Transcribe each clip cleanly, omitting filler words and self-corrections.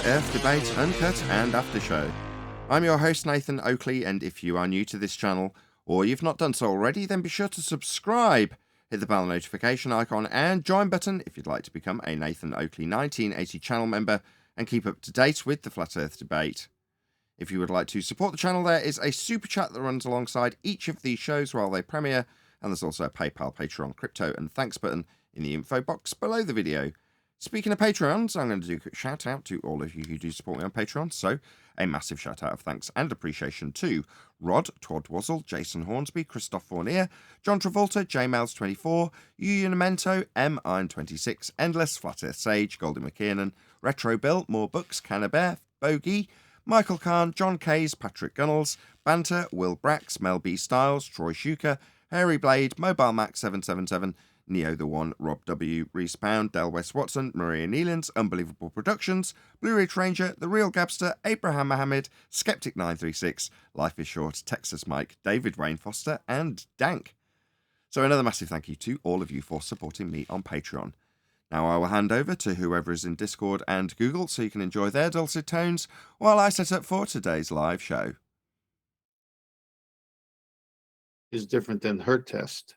Earth Debate, Uncut and After Show. I'm your host Nathan Oakley, and if you are new to this channel, or you've not done so already, then be sure to subscribe, hit the bell notification icon and join button if you'd like to become a Nathan Oakley 1980 channel member and keep up to date with the Flat Earth Debate. If you would like to support the channel, there is a super chat that runs alongside each of these shows while they premiere, and there's also a PayPal, Patreon, crypto and thanks button in the info box below the video. Speaking of Patreons, I'm going to do a quick shout out to all of you who do support me on Patreon. So, a massive shout out of thanks and appreciation to Rod, Twad Wazzle, Jason Hornsby, Christoph Fournier, John Travolta, JMails24, Unamento, M Iron26, Endless, Flat Earth Sage, Goldie McKiernan, Retro Bill, More Books, Cannabear, Bogey, Michael Kahn, John Kays, Patrick Gunnels, Banter, Will Brax, Mel B. Styles, Troy Shuker, Harry Blade, Mobile Max 777, Neo the One, Rob W, Reese Pound, Del West Watson, Maria Nealance, Unbelievable Productions, Blue Ridge Ranger, The Real Gabster, Abraham Mohammed, Skeptic 936, Life is Short, Texas Mike, David Wayne Foster, and Dank. So another massive thank you to all of you for supporting me on Patreon. Now I will hand over to whoever is in Discord and Google so you can enjoy their dulcet tones while I set up for today's live show. Is different than her test.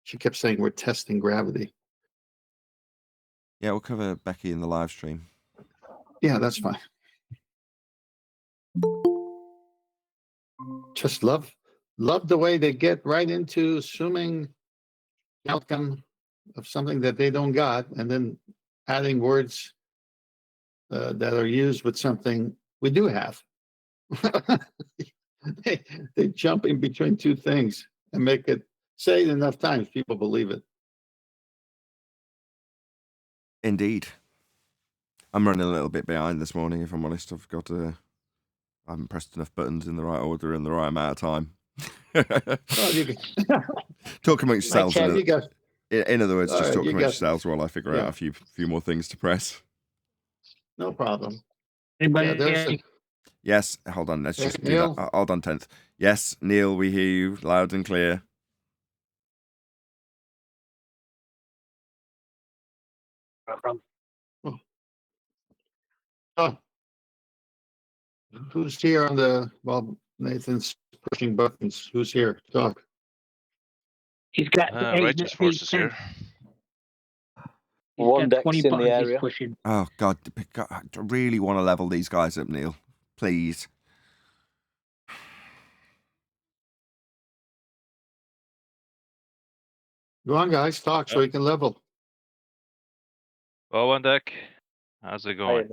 She kept saying we're testing gravity. Yeah, we'll cover Becky in the live stream. Yeah, that's fine. Just love the way they get right into assuming the outcome of something that they don't got, and then adding words that are used with something we do have. they jump in between two things and make it, say it enough times, people believe it. Indeed. I'm running a little bit behind this morning, if I'm honest. I haven't pressed enough buttons in the right order in the right amount of time. Well, you can... Talk amongst yourselves. In other words, just right, talk amongst yourselves while I figure out a few more things to press. No problem. Anybody? Yes, hold on. Let's just do that. Hold on, 10th. Yes, Neil, we hear you loud and clear. Who's here on the, well, Nathan's pushing buttons. Who's here? Talk. He's got Righteous Force is here. One deck's in the area. Oh, God. I really want to level these guys up, Neil. Please. Go on, guys. Talk so we can level. Well, one deck. How's it going?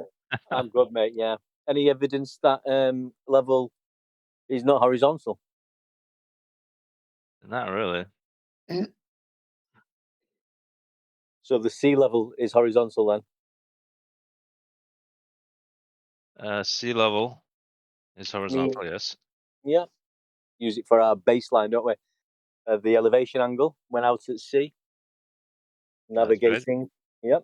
I'm good, mate. Yeah. Any evidence that level is not horizontal? Not really. So the sea level is horizontal then? Sea level is horizontal, yes. Yeah. Use it for our baseline, don't we? The elevation angle when out at sea. Navigating. Yep.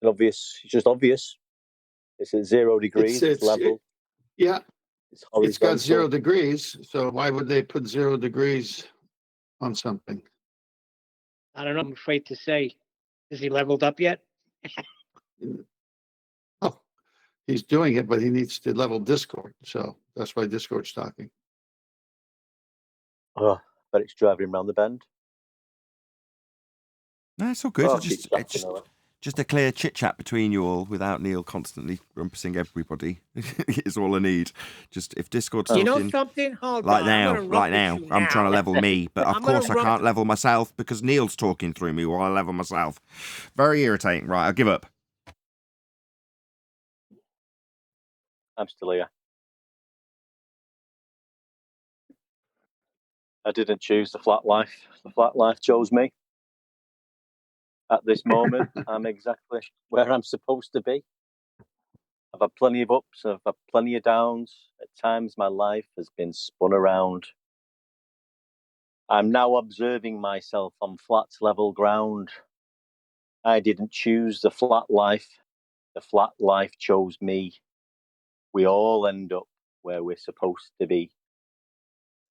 It's just obvious. It's at 0 degrees. It's level. It's got 0 degrees. So why would they put 0 degrees on something? I don't know. I'm afraid to say. Is he leveled up yet? Oh, he's doing it, but he needs to level Discord. So that's why Discord's talking. Oh, but it's driving around the bend. No, it's all good. It's just a clear chit chat between you all without Neil constantly rumpusing everybody is all I need. Just if Discord's talking, you know something? Hold like on. now, I'm trying to level me, but of course I can't level myself because Neil's talking through me while I level myself. Very irritating. Right, I'll give up. I'm still here. I didn't choose the flat life. The flat life chose me. At this moment, I'm exactly where I'm supposed to be. I've had plenty of ups, I've had plenty of downs. At times, my life has been spun around. I'm now observing myself on flat level ground. I didn't choose the flat life. The flat life chose me. We all end up where we're supposed to be.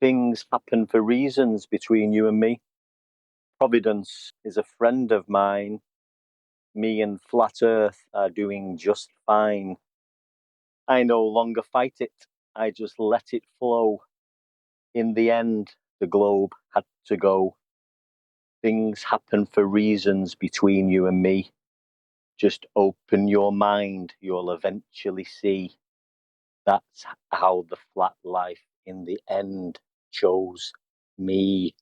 Things happen for reasons between you and me. Providence is a friend of mine. me and Flat Earth are doing just fine. I no longer fight it. I just let it flow. In the end, the globe had to go. Things happen for reasons between you and me. Just open your mind, you'll eventually see. That's how the flat life in the end chose me.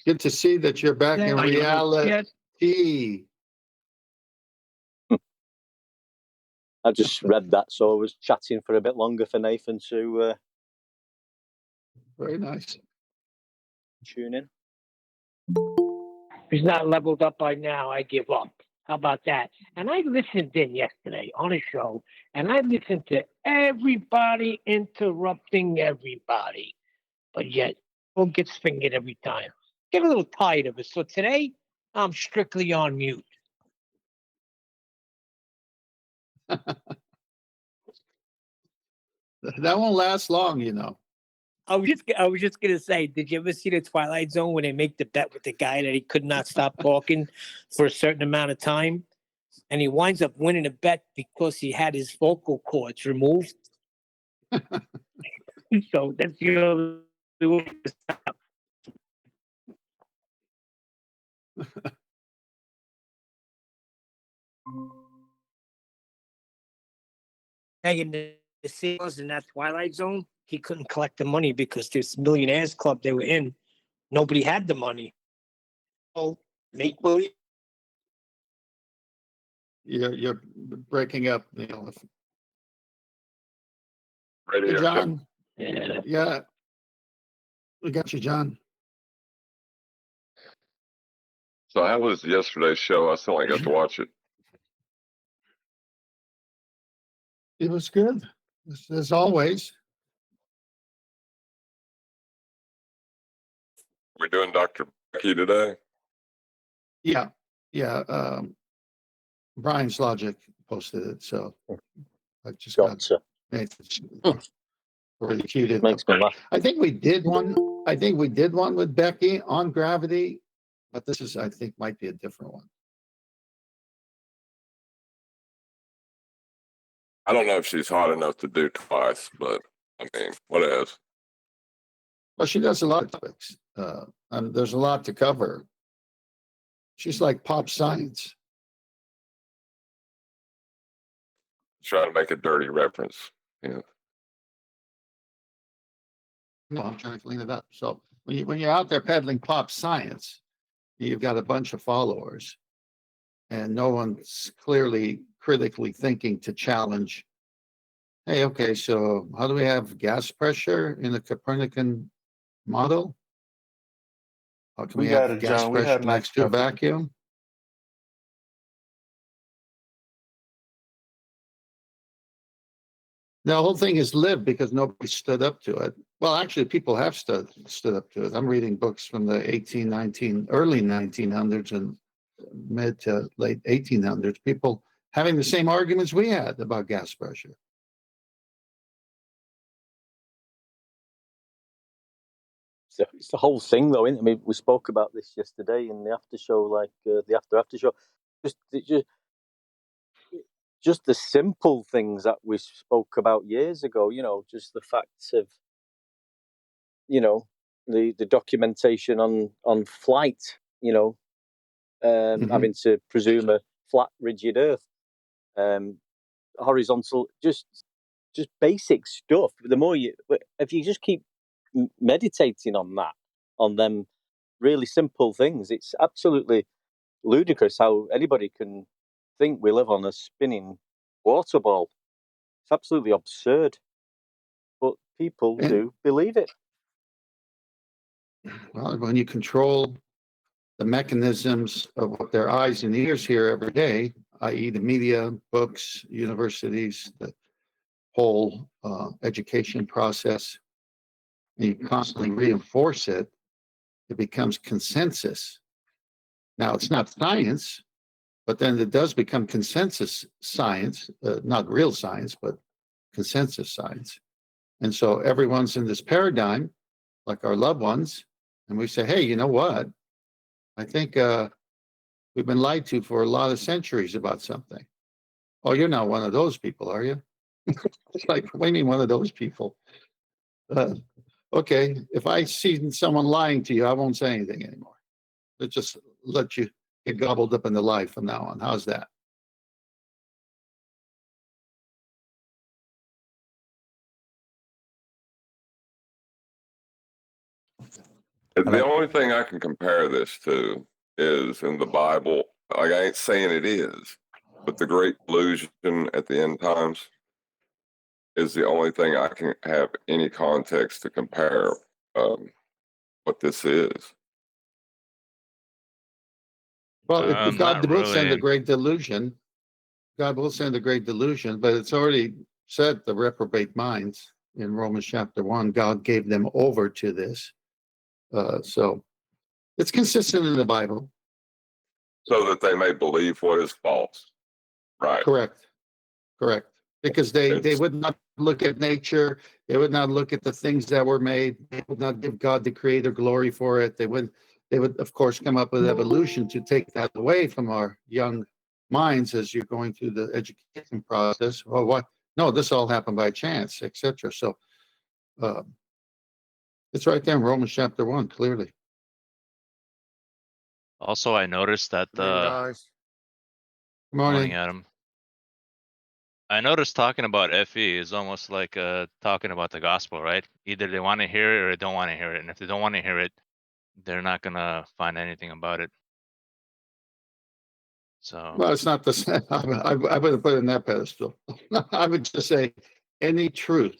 Good to see that you're back in reality. I just read that, so I was chatting for a bit longer for Nathan to Very nice. tune in. If he's not leveled up by now, I give up. How about that? And I listened in yesterday on a show, and I listened to everybody interrupting everybody, but yet one gets fingered every time. Get a little tired of it. So today, I'm strictly on mute. That won't last long, you know. I was just gonna say, did you ever see the Twilight Zone when they make the bet with the guy that he could not stop talking for a certain amount of time, and he winds up winning the bet because he had his vocal cords removed? So that's the only way to stop. Hey, in the sales in that Twilight Zone, he couldn't collect the money because this millionaires club they were in, nobody had the money. Oh, make believe. You're breaking up, Neil. Radio Hey, show. John. Yeah. Yeah. We got you, John. So how was yesterday's show? I still ain't got to watch it. It was good, as always. We're doing Dr. Becky today. Yeah. Brian's Logic posted it, so I just got Gotcha. really cute. It Makes me laugh. I think we did one. I think we did one with Becky on gravity, but this is, I think, might be a different one. I don't know if she's hot enough to do twice, but I mean, what else? Well, she does a lot of topics. There's a lot to cover. She's like pop science. Trying to make a dirty reference. Yeah. No, I'm trying to clean it up. So when you're out there peddling pop science, you've got a bunch of followers, and no one's clearly critically thinking to challenge. Hey, okay, so how do we have gas pressure in the Copernican model? How can we had have it, gas John. We pressure had next to a nice vacuum? The whole thing is lived because nobody stood up to it. Well, actually, people have stood up to it. I'm reading books from the early 1900s and mid to late 1800s. People having the same arguments we had about gas pressure. So it's the whole thing, though, isn't it? I mean, we spoke about this yesterday in the after show, like the after show. Just the simple things that we spoke about years ago. You know, just the facts of, you know, the documentation on flight. You know, having to presume a flat, rigid Earth, horizontal, just basic stuff. The more if you just keep meditating on that, on them really simple things, it's absolutely ludicrous how anybody can think we live on a spinning water ball. It's absolutely absurd, but people do believe it. Well, when you control the mechanisms of what their eyes and ears hear every day, i.e. the media, books, universities, the whole education process, and you constantly reinforce it, it becomes consensus. Now, it's not science, but then it does become consensus science, not real science, but consensus science. And so everyone's in this paradigm, like our loved ones, and we say, hey, you know what? I think we've been lied to for a lot of centuries about something. Oh, you're not one of those people, are you? It's like, what do you mean one of those people? Okay, if I see someone lying to you, I won't say anything anymore. Let's just let you get gobbled up in the lie from now on. How's that? The Hello. only thing I can compare this to is in the Bible. Like, I ain't saying it is, but the great delusion at the end times is the only thing I can have any context to compare what this is. Well, God Not will send a really. great delusion. God will send a great delusion, but it's already said the reprobate minds in Romans chapter 1. God gave them over to this. So it's consistent in the Bible. So that they may believe what is false. Right. Correct. Because they It's- would not look at nature. They would not look at the things that were made. They would not give God the creator glory for it. They would, of course, come up with evolution to take that away from our young minds as you're going through the education process. Well, what? No, this all happened by chance, etc. So it's right there in Romans chapter 1, clearly. Also, I noticed that guys. Good morning, morning. Adam. I noticed talking about FE is almost like talking about the gospel, right? Either they want to hear it or they don't want to hear it, and if they don't want to hear it, they're not gonna find anything about it. So Well, it's not the same. I wouldn't put it in that pedestal. I would just say any truth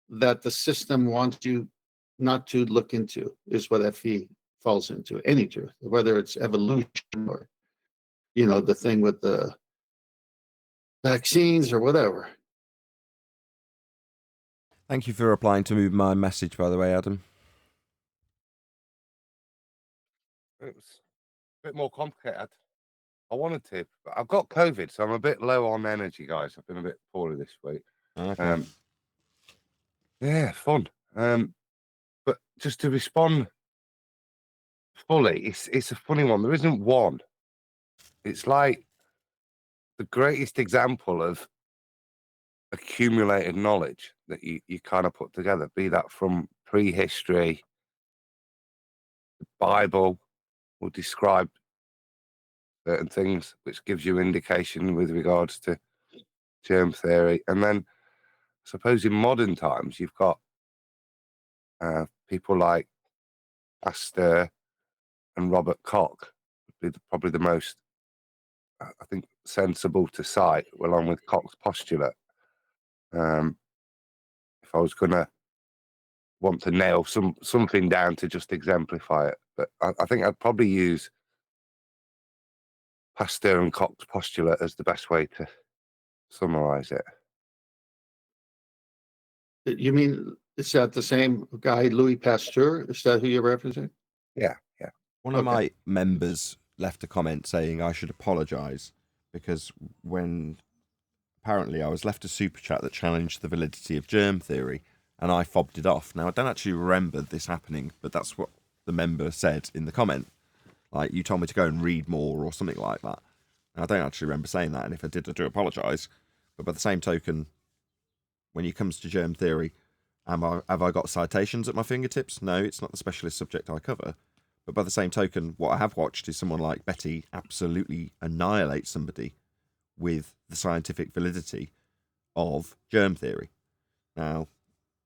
that the system wants you not to look into is what FE falls into. Any truth, whether it's evolution or, the thing with the vaccines or whatever. Thank you for replying to my message, by the way, Adam. It was a bit more complicated. I wanted to, but I've got COVID, so I'm a bit low on energy, guys. I've been a bit poorly this week. Okay. Yeah, fun. But just to respond fully, it's a funny one. There isn't one. It's like the greatest example of accumulated knowledge that you kind of put together, be that from prehistory, the Bible will describe certain things, which gives you indication with regards to germ theory. And then I suppose in modern times, you've got people like Pasteur and Robert Koch, probably the most, I think, sensible to cite, along with Koch's postulate. If I was going to want to nail something down to just exemplify it, but I think I'd probably use Pasteur and Koch's postulate as the best way to summarize it. You mean, is that the same guy, Louis Pasteur? Is that who you're referencing? Yeah. One of my members left a comment saying I should apologise because when apparently I was left a super chat that challenged the validity of germ theory and I fobbed it off. Now, I don't actually remember this happening, but that's what the member said in the comment. Like, you told me to go and read more or something like that. And I don't actually remember saying that, and if I did, I do apologise. But by the same token, when it comes to germ theory, have I got citations at my fingertips? No, it's not the specialist subject I cover. But by the same token, what I have watched is someone like Becky absolutely annihilate somebody with the scientific validity of germ theory. Now,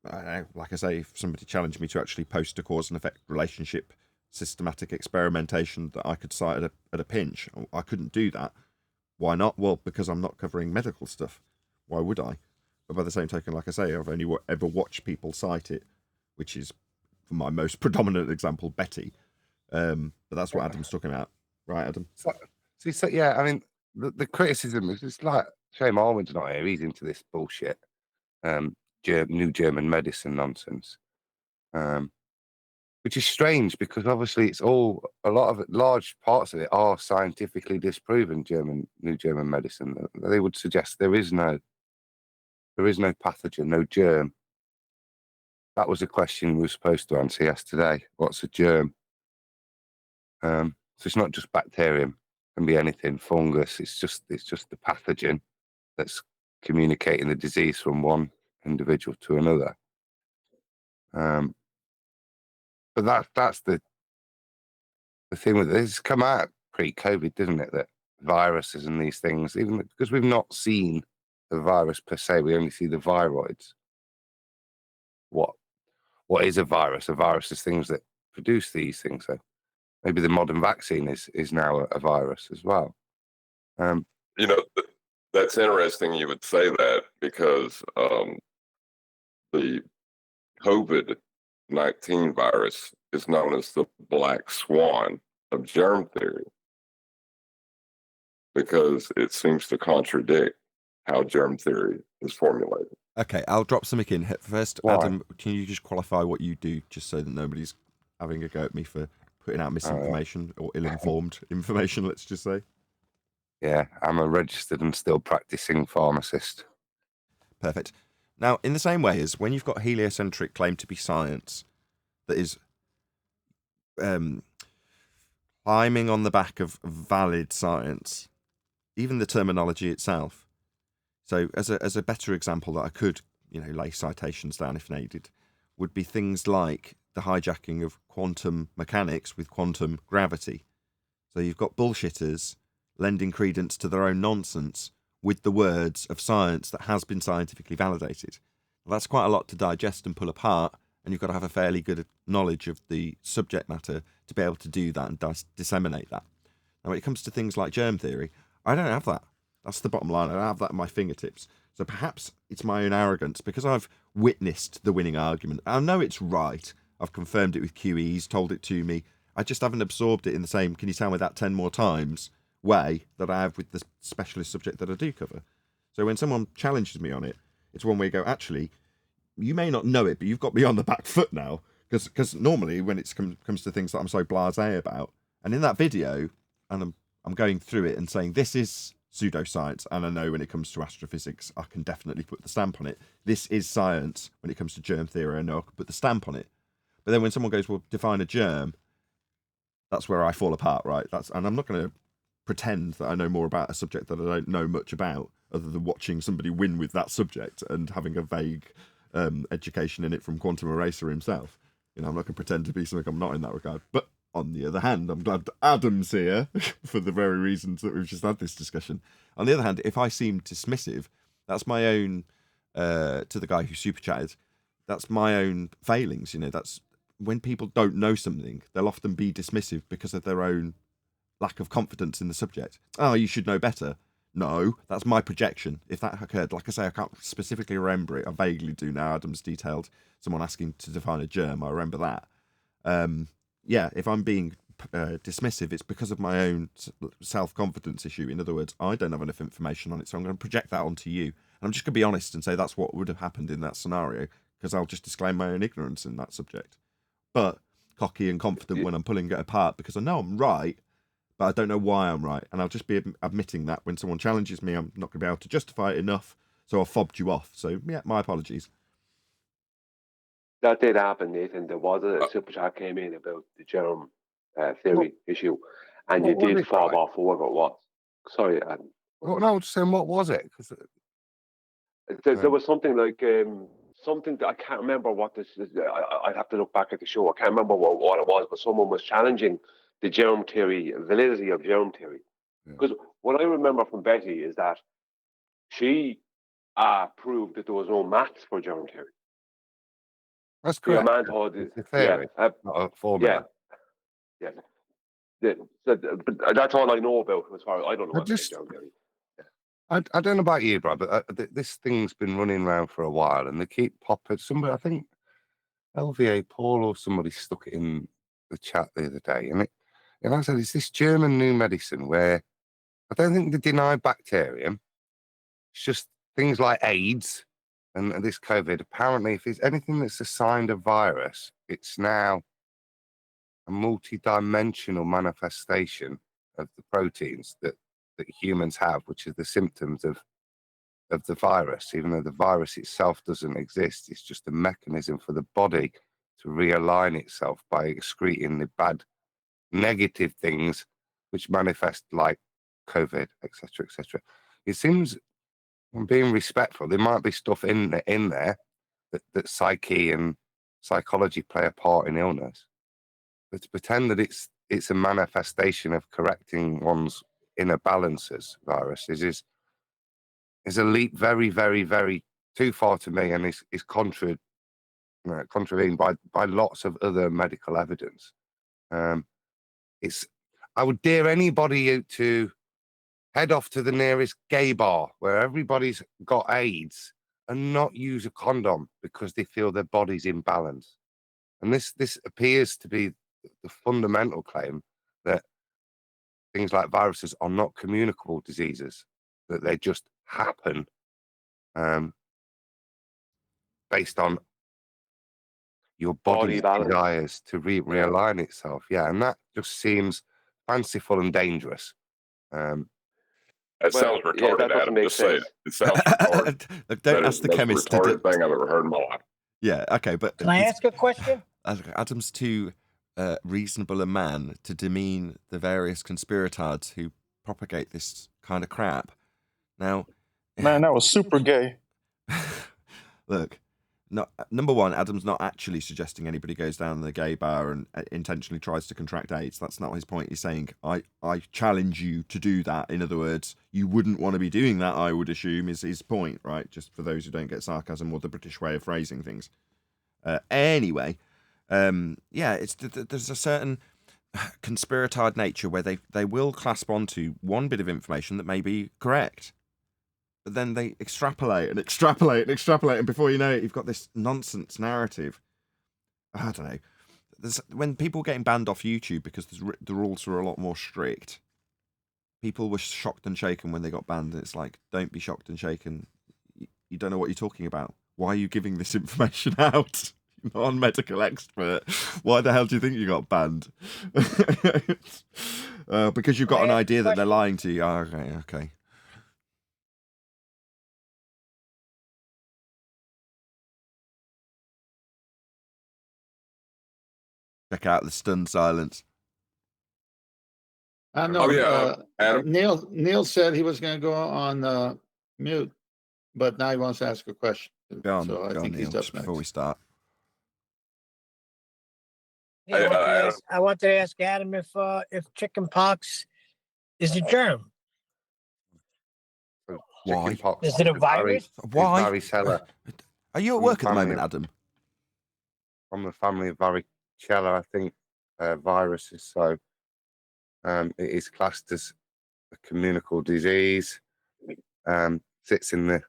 like I say, if somebody challenged me to actually post a cause and effect relationship systematic experimentation that I could cite at a pinch, I couldn't do that. Why not? Well, because I'm not covering medical stuff. Why would I? But by the same token, like I say, I've only ever watched people cite it, which is, for my most predominant example, Betty. But that's what Adam's talking about, right, Adam? So yeah, I mean, the criticism is it's like Shane Alwyn's not here. He's into this bullshit, new German medicine nonsense, which is strange because obviously it's all large parts of it are scientifically disproven. New German medicine. They would suggest there is no pathogen, no germ. That was a question we were supposed to answer yesterday. What's a germ? So it's not just bacterium; it can be anything, fungus. It's just the pathogen that's communicating the disease from one individual to another. But that's the thing with this. It's come out pre-COVID, didn't it? That viruses and these things, even because we've not seen the virus per se, we only see the viroids. What is a virus? A virus is things that produce these things. So maybe the modern vaccine is now a virus as well. You know, that's interesting you would say that, because the COVID-19 virus is known as the black swan of germ theory, because it seems to contradict how germ theory is formulated. Okay, I'll drop something in. First, Why? Adam, can you just qualify what you do, just so that nobody's having a go at me for putting out misinformation or ill-informed information, let's just say. Yeah, I'm a registered and still practicing pharmacist. Perfect. Now, in the same way as when you've got heliocentric claim to be science that is climbing on the back of valid science, even the terminology itself. So as a better example that I could, lay citations down if needed, would be things like the hijacking of quantum mechanics with quantum gravity. So you've got bullshitters lending credence to their own nonsense with the words of science that has been scientifically validated. Well, that's quite a lot to digest and pull apart, and you've got to have a fairly good knowledge of the subject matter to be able to do that and disseminate that. Now, when it comes to things like germ theory, I don't have that. That's the bottom line. I don't have that at my fingertips. So perhaps it's my own arrogance, because I've witnessed the winning argument. I know it's right. I've confirmed it with QEs, told it to me. I just haven't absorbed it in the same, can you tell me that 10 more times, way that I have with the specialist subject that I do cover. So when someone challenges me on it, it's one way you go, actually, you may not know it, but you've got me on the back foot now. Because normally when it comes to things that I'm so blasé about, and in that video, and I'm going through it and saying, this is pseudoscience, and I know when it comes to astrophysics, I can definitely put the stamp on it. This is science when it comes to germ theory, I know I can put the stamp on it. But then when someone goes, well, define a germ, that's where I fall apart, right? And I'm not going to pretend that I know more about a subject that I don't know much about, other than watching somebody win with that subject and having a vague education in it from Quantum Eraser himself. I'm not going to pretend to be something I'm not in that regard. But on the other hand, I'm glad that Adam's here for the very reasons that we've just had this discussion. On the other hand, if I seem dismissive, that's my own, to the guy who super chatted, that's my own failings. That's when people don't know something, they'll often be dismissive because of their own lack of confidence in the subject. Oh, you should know better. No, that's my projection. If that occurred, like I say, I can't specifically remember it. I vaguely do now. Adam's detailed someone asking to define a germ. I remember that. If I'm being dismissive, it's because of my own self-confidence issue. In other words, I don't have enough information on it, so I'm going to project that onto you. And I'm just going to be honest and say that's what would have happened in that scenario, because I'll just disclaim my own ignorance in that subject. But cocky and confident when I'm pulling it apart, because I know I'm right, but I don't know why I'm right. And I'll just be admitting that when someone challenges me, I'm not going to be able to justify it enough, so I've fobbed you off. So, yeah, my apologies. That did happen, Nathan. There was a super chat came in about the germ theory issue, and you did fob off whoever it was. Sorry, Adam. Well, no, I was just saying, what was it? There was something like something that I can't remember what this is. I'd have to look back at the show. I can't remember what it was, but someone was challenging the germ theory, validity of germ theory. Because what I remember from Betty is that she proved that there was no maths for germ theory. That's correct. It's a theory, not a formula. Yeah. But that's all I know about as far as I don't know about germ theory. I don't know about you, Brad, but this thing's been running around for a while, and they keep popping. Somebody, I think LVA Paul or somebody stuck it in the chat the other day, and I said, it's this German new medicine where I don't think they deny bacterium. It's just things like AIDS and this COVID. Apparently, if there's anything that's a sign of virus, it's now a multi-dimensional manifestation of the proteins that humans have, which are the symptoms of the virus. Even though the virus itself doesn't exist, it's just a mechanism for the body to realign itself by excreting the bad, negative things which manifest like COVID, etc., etc. It seems, I'm being respectful, there might be stuff in there that psyche and psychology play a part in illness, but to pretend that it's a manifestation of correcting one's inner balances, viruses, is a leap very, very, very too far to me, and is contravened by lots of other medical evidence. I would dare anybody to head off to the nearest gay bar where everybody's got AIDS and not use a condom because they feel their body's in balance. And this appears to be the fundamental claim that things like viruses are not communicable diseases, that they just happen based on your body's balance. desires to realign itself. Yeah, and that just seems fanciful and dangerous. That sounds retarded, that doesn't Adam. make Just say sense. it. It sounds retarded. Look, don't That's ask the the chemist to retarded thing I've ever heard in my life. Yeah, okay, but Can I ask a question? Adam's too reasonable a man to demean the various conspiratards who propagate this kind of crap. Now, Man, that was super gay. look, number one, Adam's not actually suggesting anybody goes down the gay bar and intentionally tries to contract AIDS. That's not his point. He's saying, I challenge you to do that. In other words, you wouldn't want to be doing that, I would assume, is his point, right? Just for those who don't get sarcasm or the British way of phrasing things. Anyway, there's a certain conspiratard nature where they will clasp onto one bit of information that may be correct, but then they extrapolate, and before you know it, you've got this nonsense narrative. I don't know. When people were getting banned off YouTube because the rules were a lot more strict, people were shocked and shaken when they got banned. And it's like, don't be shocked and shaken. You don't know what you're talking about. Why are you giving this information out? You're not a medical expert. Why the hell do you think you got banned? Because you've got an idea that they're lying to you. Oh, okay. Check out the stunned silence. I know. Adam. Neil said he was going to go on mute, but now he wants to ask a question. Go on, so I think Neil, he's up just next. before we start. Hey, I wanted to ask Adam if chicken pox is a germ. Why? Chickenpox Is it a virus? Why? Varicella. Are you at work at the moment, Adam? From the family of varicella, I think, viruses. So it is classed as a communicable disease. Sits in the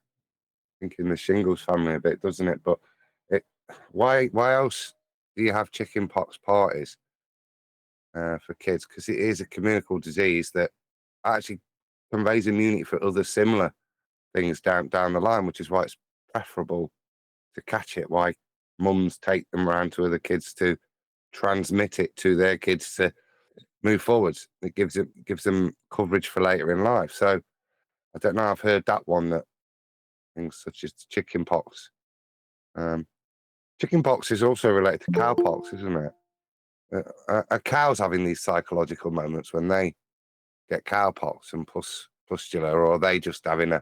shingles family a bit, doesn't it? But why else do you have chickenpox parties for kids? Because it is a communicable disease that actually conveys immunity for other similar things down the line, which is why it's preferable to catch it. Why mums take them around to other kids to transmit it to their kids to move forwards. It gives them coverage for later in life. So I don't know. I've heard that one, that things such as chickenpox. Chickenpox is also related to cowpox, isn't it? A cow's having these psychological moments when they get cowpox and pustula, or are they just having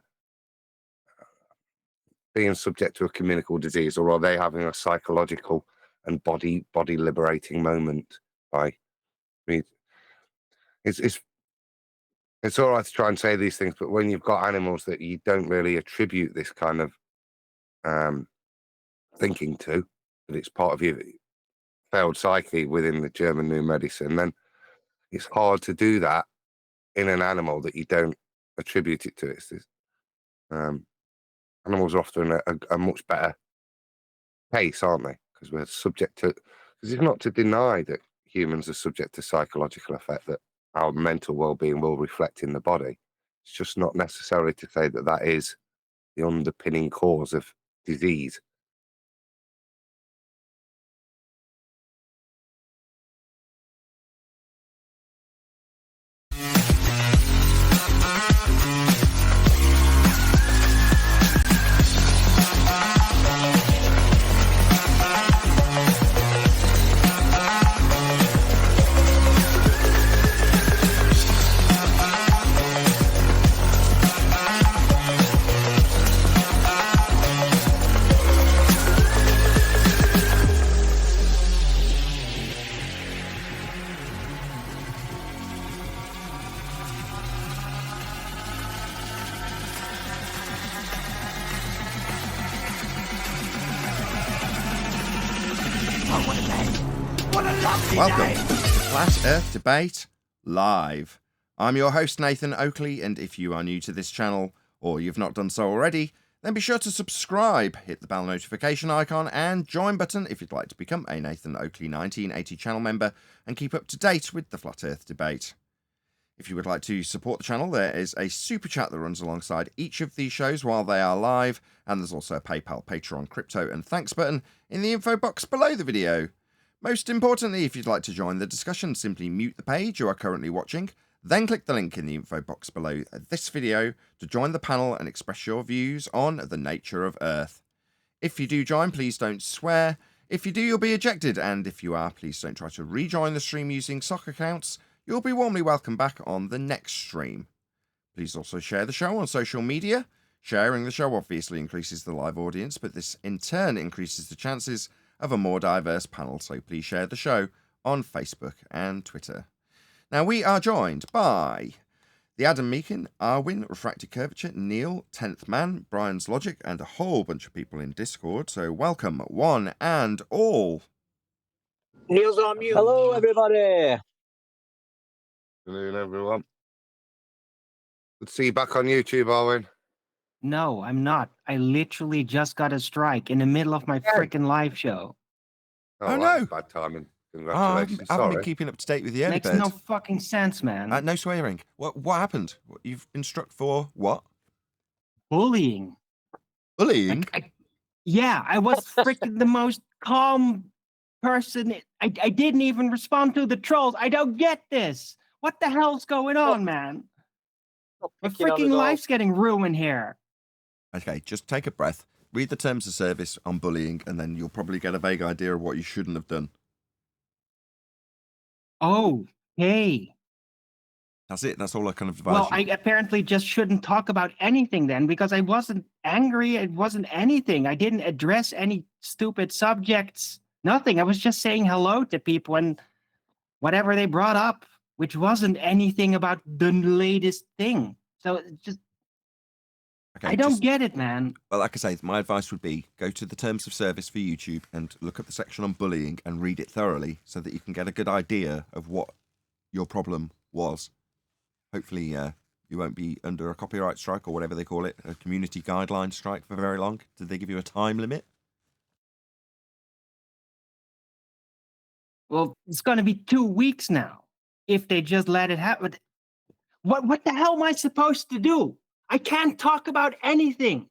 being subject to a communicable disease, or are they having a psychological and body liberating moment? It's all right to try and say these things, but when you've got animals that you don't really attribute this kind of thinking to, that it's part of your failed psyche within the German New Medicine, then it's hard to do that in an animal that you don't attribute it to. Animals are often a much better case, aren't they? Because we're subject to, because it's not to deny that humans are subject to psychological effect, that our mental well-being will reflect in the body. It's just not necessarily to say that that is the underpinning cause of disease. Welcome to Flat Earth Debate Live. I'm your host, Nathan Oakley, and if you are new to this channel, or you've not done so already, then be sure to subscribe, hit the bell notification icon, and join button if you'd like to become a Nathan Oakley 1980 channel member and keep up to date with the Flat Earth Debate. If you would like to support the channel, there is a super chat that runs alongside each of these shows while they are live, and there's also a PayPal, Patreon, crypto, and thanks button in the info box below the video. Most importantly, if you'd like to join the discussion, simply mute the page you are currently watching, then click the link in the info box below this video to join the panel and express your views on the nature of Earth. If you do join, please don't swear. If you do, you'll be ejected, and if you are, please don't try to rejoin the stream using sock accounts. You'll be warmly welcome back on the next stream. Please also share the show on social media. Sharing the show obviously increases the live audience, but this in turn increases the chances of a more diverse panel, so please share the show on Facebook and Twitter. Now, we are joined by the Adam Meakin, Arwin, Refracted Curvature, Neil, 10th Man, Brian's Logic, and a whole bunch of people in Discord, so welcome one and all. Neil's on mute. Hello, everybody. Good afternoon, everyone. Good to see you back on YouTube, Arwin. No, I'm not. I literally just got a strike in the middle of my freaking live show. Oh, that's no. bad timing. I Congratulations. haven't been Sorry. keeping up to date with the early Makes bird. no fucking sense, man. No swearing. What happened? You've been struck for what? Bullying. Bullying? Yeah, I was freaking the most calm person. I didn't even respond to the trolls. I don't get this. What the hell's going on, man? My freaking life's getting ruined here. Okay, just take a breath. Read the terms of service on bullying, and then you'll probably get a vague idea of what you shouldn't have done. Oh, hey. That's it. That's all I kind of advise Well, you. I apparently just shouldn't talk about anything then, because I wasn't angry. It wasn't anything. I didn't address any stupid subjects. Nothing. I was just saying hello to people and whatever they brought up, which wasn't anything about the latest thing. So it's just, Okay, I don't get it, man. Well, like I say, my advice would be go to the terms of service for YouTube and look at the section on bullying and read it thoroughly so that you can get a good idea of what your problem was. Hopefully, you won't be under a copyright strike or whatever they call it, a community guideline strike for very long. Did they give you a time limit? Well, it's going to be 2 weeks now if they just let it happen. What the hell am I supposed to do? I can't talk about anything.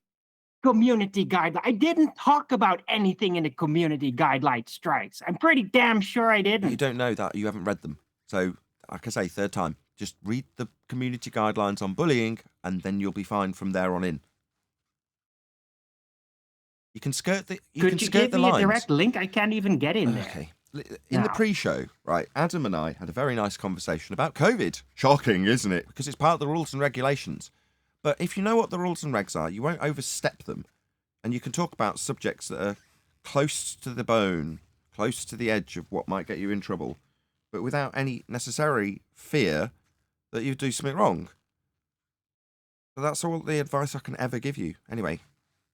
Community guideline. I didn't talk about anything in the community guideline strikes. I'm pretty damn sure I didn't. You don't know that. You haven't read them. So, like I say, third time, just read the community guidelines on bullying and then you'll be fine from there on in. You can skirt the Could you give me a direct link? I can't even get in there. Okay. In the pre-show, right, Adam and I had a very nice conversation about COVID. Shocking, isn't it? Because it's part of the rules and regulations. But if you know what the rules and regs are, you won't overstep them. And you can talk about subjects that are close to the bone, close to the edge of what might get you in trouble, but without any necessary fear that you do something wrong. So that's all the advice I can ever give you. Anyway,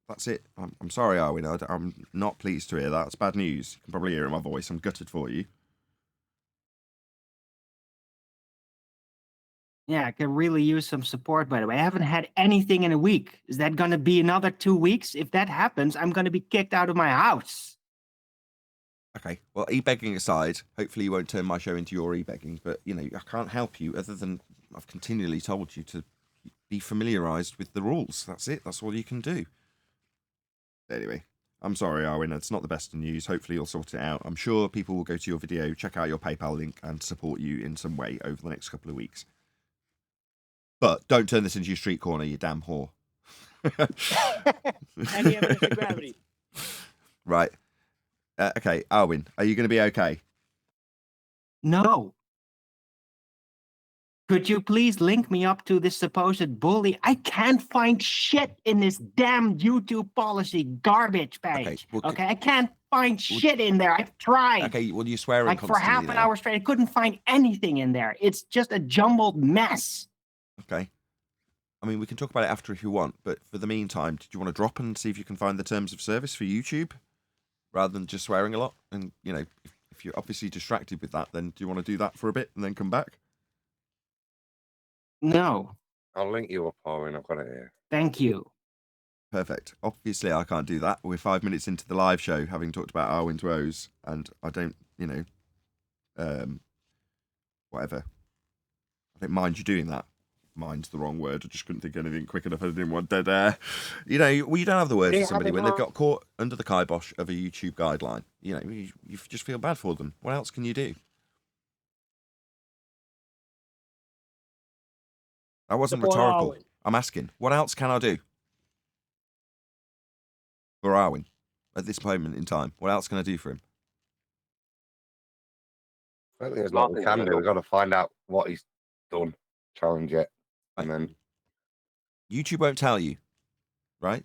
that's it. I'm sorry, Arwin. I'm not pleased to hear that. It's bad news. You can probably hear it in my voice. I'm gutted for you. Yeah, I could really use some support, by the way. I haven't had anything in a week. Is that going to be another 2 weeks? If that happens, I'm going to be kicked out of my house. Okay, well, e-begging aside, hopefully you won't turn my show into your e-begging, but, you know, I can't help you other than I've continually told you to be familiarised with the rules. That's it. That's all you can do. Anyway, I'm sorry, Arwin. It's not the best of news. Hopefully you'll sort it out. I'm sure people will go to your video, check out your PayPal link, and support you in some way over the next couple of weeks. But don't turn this into your street corner, you damn whore. Any evidence of gravity? Right. Okay, Arwin, are you going to be okay? No. Could you please link me up to this supposed bully? I can't find shit in this damn YouTube policy garbage page. Okay, I can't find shit in there. I've tried. Okay, well, you swear like for half an hour straight. I couldn't find anything in there. It's just a jumbled mess. Okay. I mean, we can talk about it after if you want, but for the meantime, did you want to drop and see if you can find the terms of service for YouTube? rather than just swearing a lot. And, you know, if you're obviously distracted with that, then do you want to do that for a bit and then come back? No, I'll link you up, Owen. I've got it here. thank you. Perfect. Obviously, I can't do that. We're 5 minutes into the live show, having talked about Arwen's woes, and I don't, you know, whatever. I don't mind you doing that. Mind's the wrong word. I just couldn't think of anything quick enough. I didn't want dead air. You know, well, you don't have the words for somebody when they've got caught under the kibosh of a YouTube guideline. You know, you just feel bad for them. What else can you do? That wasn't rhetorical. I'm asking, what else can I do for Arwen at this moment in time? What else can I do for him? I think there's nothing we can do. We've got to find out what he's done, challenge it, and then YouTube won't tell you, right?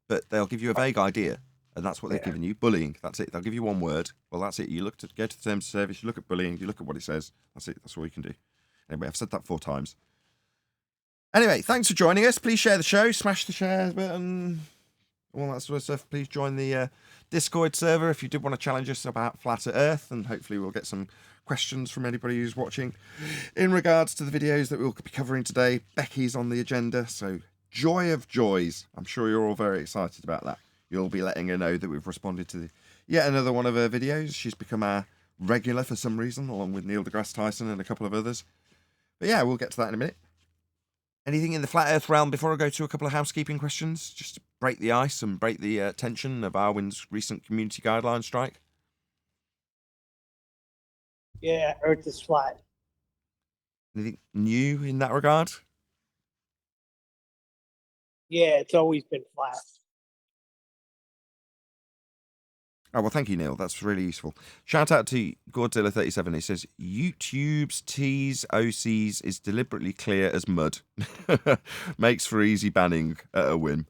But they'll give you a vague idea, and that's what they've given you. Bullying. That's it. They'll give you one word. Well, that's it. You go to the terms of service. You look at bullying. You look at what it says. That's it. That's all you can do. Anyway, I've said that 4 times. Anyway, thanks for joining us. Please share the show. Smash the share button. All that sort of stuff. Please join the Discord server if you did want to challenge us about Flat Earth, and hopefully we'll get some questions from anybody who's watching in regards to the videos that we'll be covering today. Becky's on the agenda, so joy of joys. I'm sure you're all very excited about that. You'll be letting her know that we've responded to yet another one of her videos. She's become our regular for some reason, along with Neil deGrasse Tyson and a couple of others. But yeah, we'll get to that in a minute. Anything in the Flat Earth realm before I go to a couple of housekeeping questions, just to break the ice and break the tension of Arwen's recent community guideline strike? Yeah, Earth is flat. Anything new in that regard? Yeah, it's always been flat. Oh, well, thank you, Neil. That's really useful. Shout out to Godzilla37. He says, YouTube's T's OCs is deliberately clear as mud. Makes for easy banning at a whim.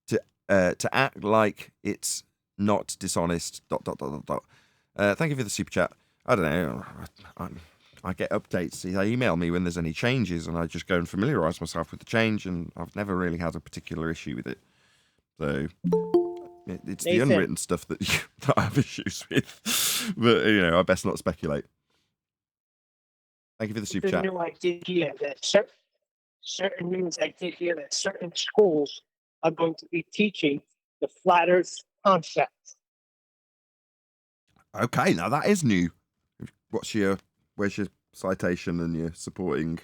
To act like it's not dishonest, ... Thank you for the super chat. I don't know. I get updates. They email me when there's any changes, and I just go and familiarise myself with the change, and I've never really had a particular issue with it. So it's the unwritten stuff that I have issues with. But, you know, I best not speculate. Thank you for the super chat. New idea that certain news idea that certain schools are going to be teaching the flat Earth concept. Okay, now that is new. Where's your citation and your supporting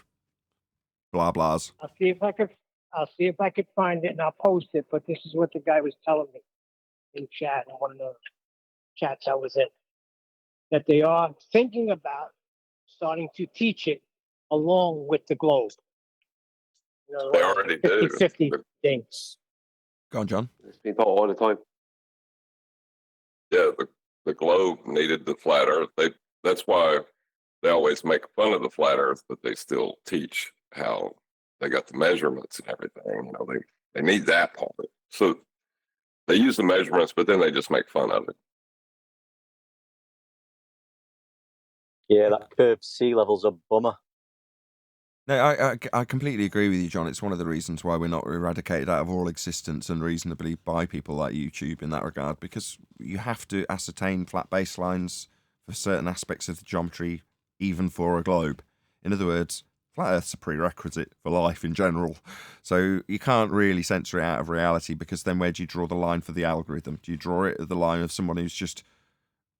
blah blahs? I'll see if I could find it and I'll post it. But this is what the guy was telling me in chat, in one of the chats I was in, that they are thinking about starting to teach it along with the globe. You know, They already do. 50 things. Go on, John. It's been taught all the time. Yeah, the globe needed the flat Earth. That's why they always make fun of the flat Earth, but they still teach how they got the measurements and everything. You know, they need that part of it. So they use the measurements, but then they just make fun of it. Yeah, that curved sea level's a bummer. No, I completely agree with you, John. It's one of the reasons why we're not eradicated out of all existence unreasonably by people like YouTube in that regard, because you have to ascertain flat baselines for certain aspects of the geometry, even for a globe. In other words, flat Earth's a prerequisite for life in general. So you can't really censor it out of reality, because then where do you draw the line for the algorithm? Do you draw it at the line of someone who's just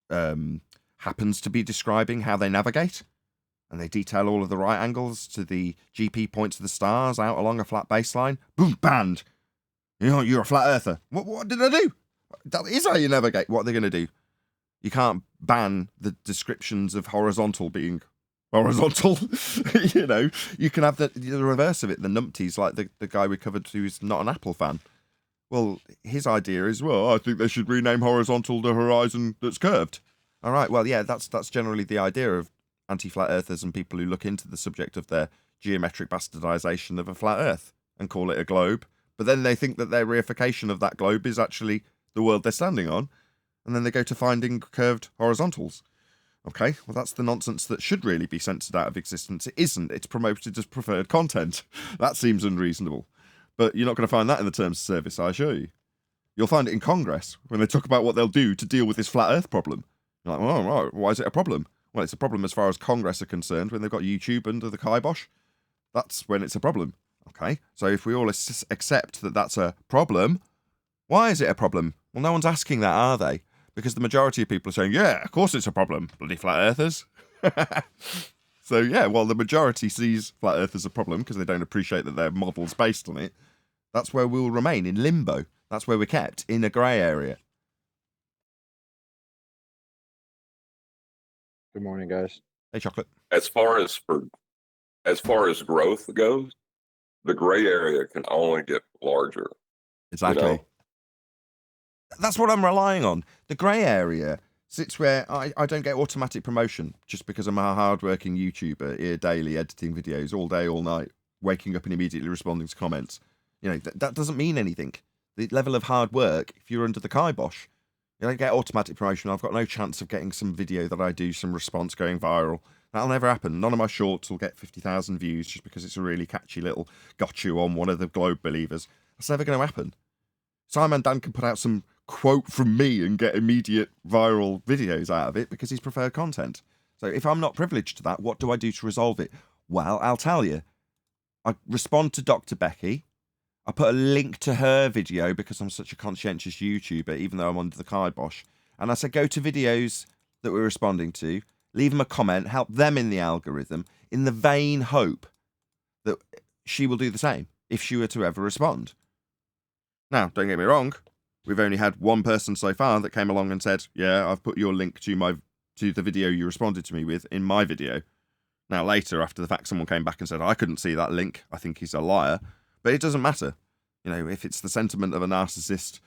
happens to be describing how they navigate? And they detail all of the right angles to the GP points of the stars out along a flat baseline. Boom, banned. You know, you're a flat earther. What did I do? That is how you navigate. What are they going to do? You can't ban the descriptions of horizontal being horizontal. You know, you can have the reverse of it. The numpties, like the guy we covered who's not an Apple fan. Well, his idea is, well, I think they should rename horizontal the horizon that's curved. All right, well, yeah, that's generally the idea of anti-flat earthers and people who look into the subject of their geometric bastardization of a flat earth and call it a globe. But then they think that their reification of that globe is actually the world they're standing on. And then they go to finding curved horizontals. Okay, well, that's the nonsense that should really be censored out of existence. It isn't. It's promoted as preferred content. That seems unreasonable. But you're not going to find that in the terms of service, I assure you. You'll find it in Congress when they talk about what they'll do to deal with this flat Earth problem. You're like, well, right, why is it a problem? Well, it's a problem as far as Congress are concerned when they've got YouTube under the kibosh. That's when it's a problem. Okay, so if we all accept that that's a problem, why is it a problem? Well, no one's asking that, are they? Because the majority of people are saying, yeah, of course it's a problem, bloody flat earthers. So, yeah, while the majority sees flat earth as a problem because they don't appreciate that their model's based on it, that's where we'll remain, in limbo. That's where we're kept, in a grey area. Good morning, guys. Hey, Chocolate. As far as growth goes, the gray area can only get larger. Exactly. You know? That's what I'm relying on. The grey area sits where I don't get automatic promotion just because I'm a hard-working YouTuber here daily, editing videos all day, all night, waking up and immediately responding to comments. You know, that doesn't mean anything. The level of hard work, if you're under the kibosh, you don't get automatic promotion. I've got no chance of getting some video that I do, some response going viral. That'll never happen. None of my shorts will get 50,000 views just because it's a really catchy little gotcha on one of the Globe Believers. That's never going to happen. Simon Dan can put out some quote from me and get immediate viral videos out of it because he's preferred content. So if I'm not privileged to that, what do I do to resolve it? Well, I'll tell you. I respond to Dr. Becky. I put a link to her video because I'm such a conscientious YouTuber, even though I'm under the kibosh. And I said, go to videos that we're responding to, leave them a comment, help them in the algorithm, in the vain hope that she will do the same if she were to ever respond. Now, don't get me wrong, we've only had one person so far that came along and said, yeah, I've put your link to the video you responded to me with in my video. Now, later, after the fact, someone came back and said, I couldn't see that link. I think he's a liar. But it doesn't matter. You know, if it's the sentiment of a narcissist,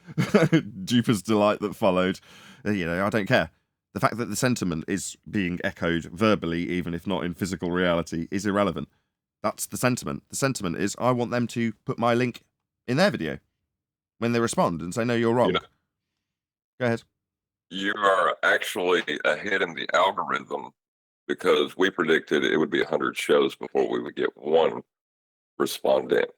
duper's delight that followed, you know, I don't care. The fact that the sentiment is being echoed verbally, even if not in physical reality, is irrelevant. That's the sentiment. The sentiment is, I want them to put my link in their video when they respond and say, no, you're wrong. You know, go ahead. You are actually ahead in the algorithm because we predicted it would be 100 shows before we would get one respondent.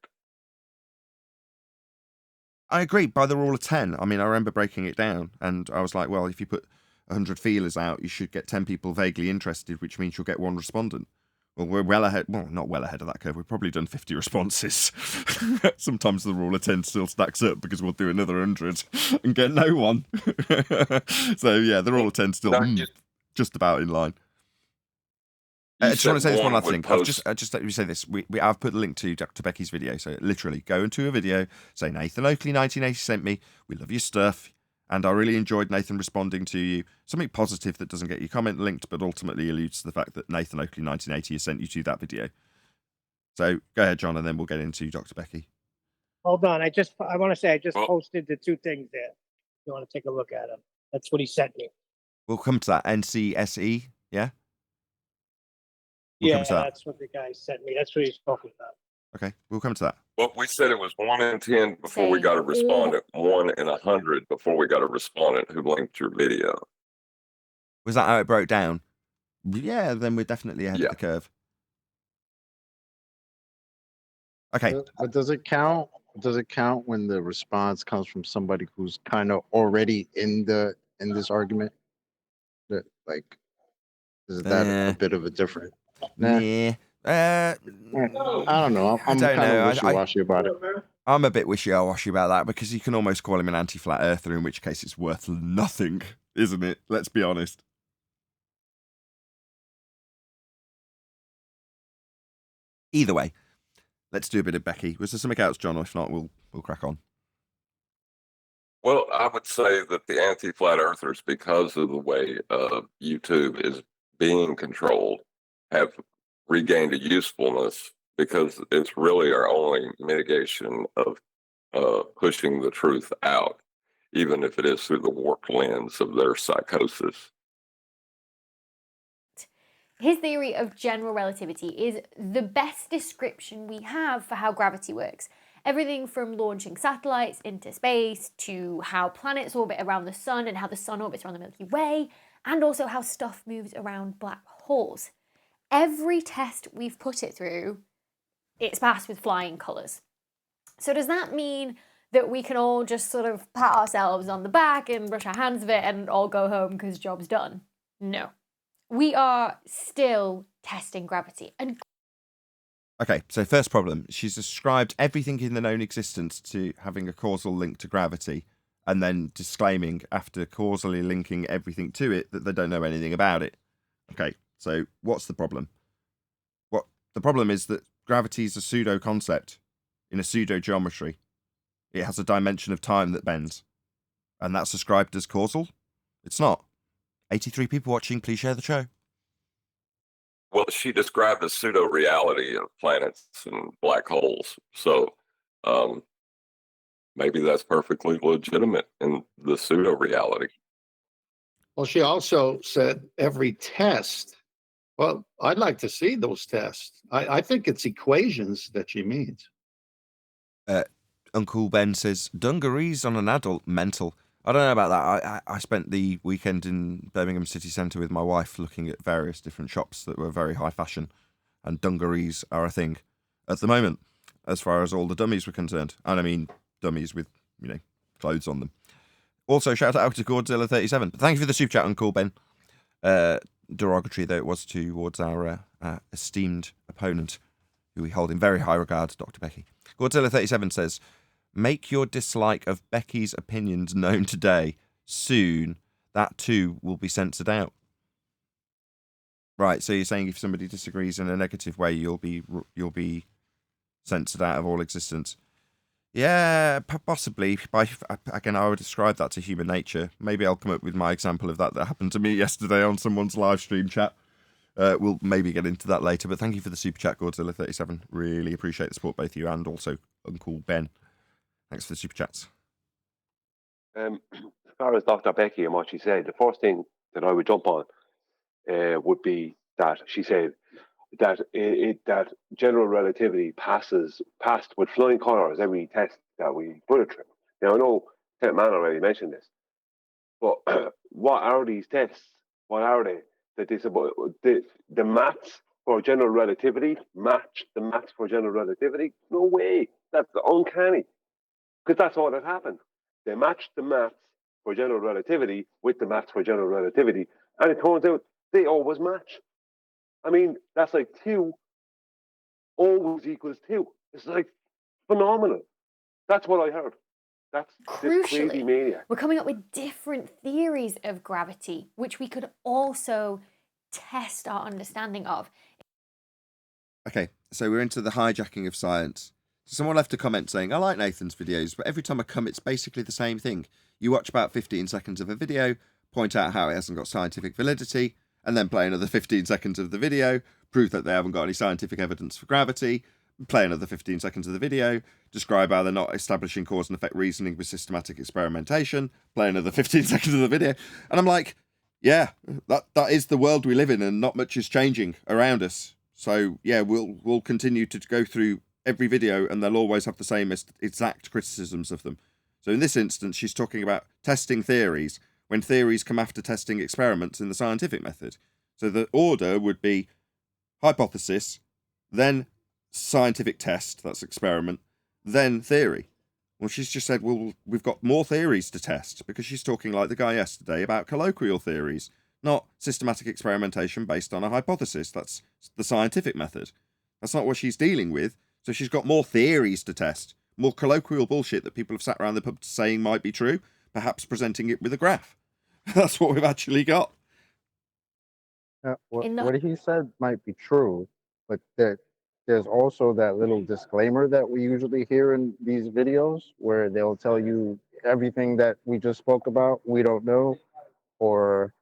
I agree, by the rule of 10. I mean, I remember breaking it down, and I was like, well, if you put 100 feelers out, you should get 10 people vaguely interested, which means you'll get one respondent. Well, we're well ahead. Well, not well ahead of that curve. We've probably done 50 responses. Sometimes the rule of 10 still stacks up because we'll do another 100 and get no one. So, yeah, the rule of 10 still just about in line. I just want to say this one last thing. Just let me say this. I've put a link to Dr. Becky's video. So literally go into a video, say Nathan Oakley 1980 sent me. We love your stuff. And I really enjoyed Nathan responding to you. Something positive that doesn't get your comment linked, but ultimately alludes to the fact that Nathan Oakley 1980 has sent you to that video. So go ahead, John, and then we'll get into Dr. Becky. Hold on. I want to say I just posted the two things there. If you want to take a look at them. That's what he sent me. We'll come to that. NCSE, yeah? Yeah, that's what the guy sent me. That's what he's talking about. Okay, we'll come to that. Well, we said it was 1 in 10 before we got a respondent, 1 in 100 before we got a respondent who linked your video. Was that how it broke down? Yeah, then we're definitely ahead of the curve. Okay. But does it count? Does it count when the response comes from somebody who's kind of already in this argument? That like, is that a bit of a different? Yeah. I don't know. I'm kind of wishy-washy about it. I'm a bit wishy-washy about that because you can almost call him an anti-flat earther, in which case it's worth nothing, isn't it? Let's be honest. Either way, let's do a bit of Becky. Was there something else, John? Or if not, we'll crack on. Well, I would say that the anti-flat earthers, because of the way YouTube is being controlled, have regained a usefulness because it's really our only mitigation of pushing the truth out, even if it is through the warped lens of their psychosis. His theory of general relativity is the best description we have for how gravity works. Everything from launching satellites into space to how planets orbit around the sun and how the sun orbits around the Milky Way, and also how stuff moves around black holes. Every test we've put it through, it's passed with flying colours. So does that mean that we can all just sort of pat ourselves on the back and brush our hands of it and all go home because job's done. No. We are still testing gravity. And Okay, so first problem. She's ascribed everything in the known existence to having a causal link to gravity, and then disclaiming after causally linking everything to it that they don't know anything about it. Okay, so what's the problem? What the problem is that gravity is a pseudo concept in a pseudo geometry. It has a dimension of time that bends, and that's ascribed as causal. It's not. 83 people watching. Please share the show. Well, she described a pseudo reality of planets and black holes. So maybe that's perfectly legitimate in the pseudo reality. Well, she also said every test. Well, I'd like to see those tests. I think it's equations that she means. Uncle Ben says, dungarees on an adult, mental. I don't know about that. I spent the weekend in Birmingham city centre with my wife looking at various different shops that were very high fashion, and dungarees are a thing at the moment, as far as all the dummies were concerned. And I mean dummies with, clothes on them. Also, shout out to Godzilla37. Thank you for the super chat, Uncle Ben. Derogatory though it was towards our esteemed opponent, who we hold in very high regard, Dr. Becky. Godzilla37 says, make your dislike of Becky's opinions known today. Soon, that too will be censored out. Right, so you're saying if somebody disagrees in a negative way, you'll be censored out of all existence. Yeah, possibly. Again, I would describe that to human nature. Maybe I'll come up with my example of that happened to me yesterday on someone's live stream chat. We'll maybe get into that later, but thank you for the super chat, Godzilla37. Really appreciate the support, both you and also Uncle Ben. Thanks for the super chats. As far as Dr. Becky and what she said, the first thing that I would jump on would be that she said that that general relativity passed with flying colours every test that we put it through. Now I know Ted Mann already mentioned this, but what are these tests? What are they? That they about the maths for general relativity match the maths for general relativity? No way. That's uncanny. Because that's all that happened. They matched the maths for general relativity with the maths for general relativity, and it turns out they always match. I mean, that's like 2 always equals 2. It's like phenomenal. That's what I heard. That's this crazy mania. We're coming up with different theories of gravity, which we could also test our understanding of. Okay, so we're into the hijacking of science. So someone left a comment saying, I like Nathan's videos, but every time I come, it's basically the same thing. You watch about 15 seconds of a video, point out how it hasn't got scientific validity, and then play another 15 seconds of the video, prove that they haven't got any scientific evidence for gravity, play another 15 seconds of the video, describe how they're not establishing cause and effect reasoning with systematic experimentation, play another 15 seconds of the video. And I'm like, yeah, that is the world we live in, and not much is changing around us. So yeah, we'll continue to go through every video, and they'll always have the same exact criticisms of them. So in this instance, she's talking about testing theories when theories come after testing experiments in the scientific method. So the order would be hypothesis, then scientific test, that's experiment, then theory. Well, she's just said, well, we've got more theories to test, because she's talking like the guy yesterday about colloquial theories, not systematic experimentation based on a hypothesis. That's the scientific method. That's not what she's dealing with. So she's got more theories to test, more colloquial bullshit that people have sat around the pub saying might be true, perhaps presenting it with a graph. That's what we've actually got. What he said might be true, but there's also that little disclaimer that we usually hear in these videos where they'll tell you everything that we just spoke about, we don't know, or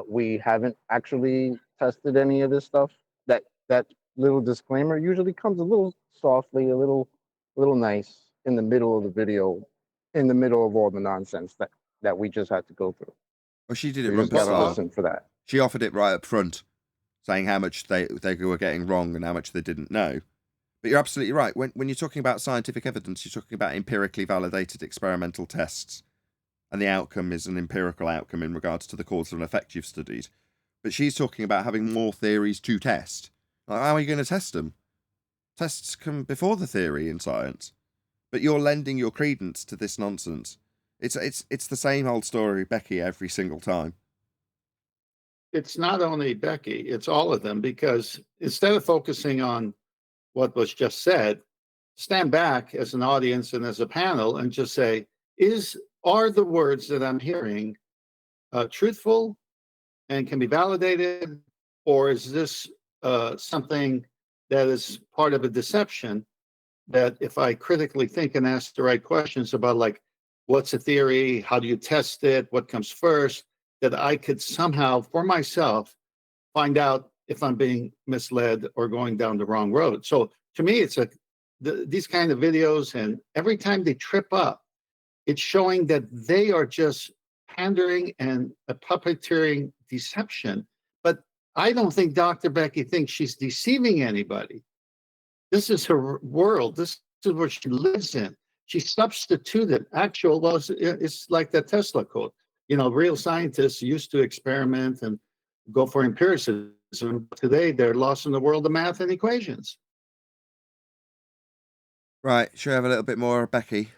we haven't actually tested any of this stuff. That little disclaimer usually comes a little softly, a little nice in the middle of the video, in the middle of all the nonsense that we just had to go through. Well, she did it You right just at the gotta start. listen for that. She offered it right up front, saying how much they were getting wrong and how much they didn't know. But you're absolutely right. When you're talking about scientific evidence, you're talking about empirically validated experimental tests, and the outcome is an empirical outcome in regards to the cause and effect you've studied. But she's talking about having more theories to test. Like, how are you going to test them? Tests come before the theory in science. but you're lending your credence to this nonsense. It's the same old story, Becky, every single time. It's not only Becky, it's all of them, because instead of focusing on what was just said, stand back as an audience and as a panel and just say, are the words that I'm hearing truthful and can be validated, or is this something that is part of a deception that if I critically think and ask the right questions about, like, what's a theory, how do you test it, what comes first, that I could somehow for myself find out if I'm being misled or going down the wrong road. So to me, it's these kind of videos, and every time they trip up, it's showing that they are just pandering and a puppeteering deception. But I don't think Dr. Becky thinks she's deceiving anybody. This is her world. This is what she lives in. She substituted actual, well, it's like the Tesla quote. You know, real scientists used to experiment and go for empiricism. Today, they're lost in the world of math and equations. Right, should we have a little bit more of Becky?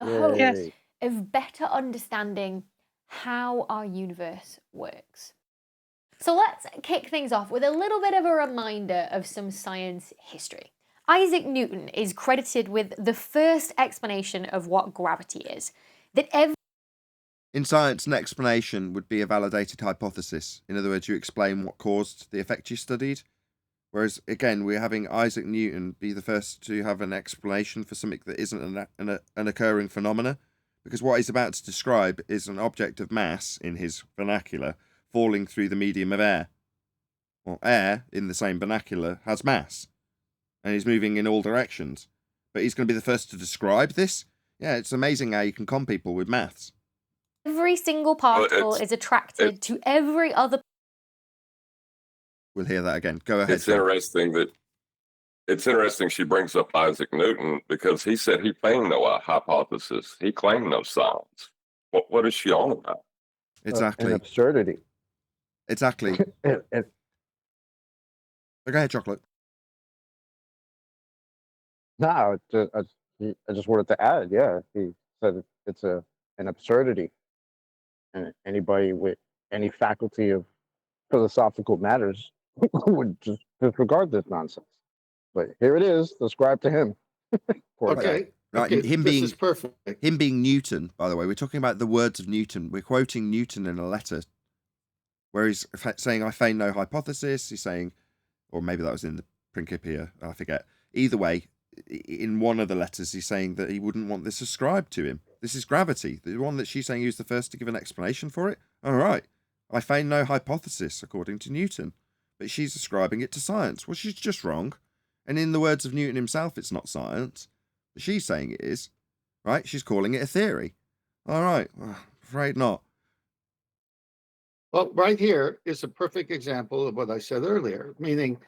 Hope Yay. of better understanding how our universe works. So let's kick things off with a little bit of a reminder of some science history. Isaac Newton is credited with the first explanation of what gravity is. In science, an explanation would be a validated hypothesis. In other words, you explain what caused the effect you studied. Whereas, again, we're having Isaac Newton be the first to have an explanation for something that isn't an occurring phenomena. Because what he's about to describe is an object of mass, in his vernacular, falling through the medium of air. Well, air, in the same vernacular, has mass. And he's moving in all directions. But he's going to be the first to describe this? Yeah, it's amazing how you can con people with maths. Every single particle is attracted to every other. We'll hear that again. Go ahead. It's interesting she brings up Isaac Newton, because he said he claimed no hypothesis. He claimed no science. What is she on about? Exactly. An absurdity. Exactly. Go ahead, Chocolate. No, I just wanted to add, yeah, he said it's an absurdity. And anybody with any faculty of philosophical matters would just disregard this nonsense. But here it is, described to him. Okay. Right, Okay, him this being is perfect. Him being Newton, by the way, we're talking about the words of Newton. We're quoting Newton in a letter where he's saying, I feign no hypothesis. He's saying, or maybe that was in the Principia, I forget. Either way, in one of the letters, he's saying that he wouldn't want this ascribed to him. This is gravity. The one that she's saying he was the first to give an explanation for it. All right. I feign no hypothesis, according to Newton. But she's ascribing it to science. Well, she's just wrong. And in the words of Newton himself, it's not science. But she's saying it is. Right? She's calling it a theory. All right. Well, afraid not. Well, right here is a perfect example of what I said earlier, meaning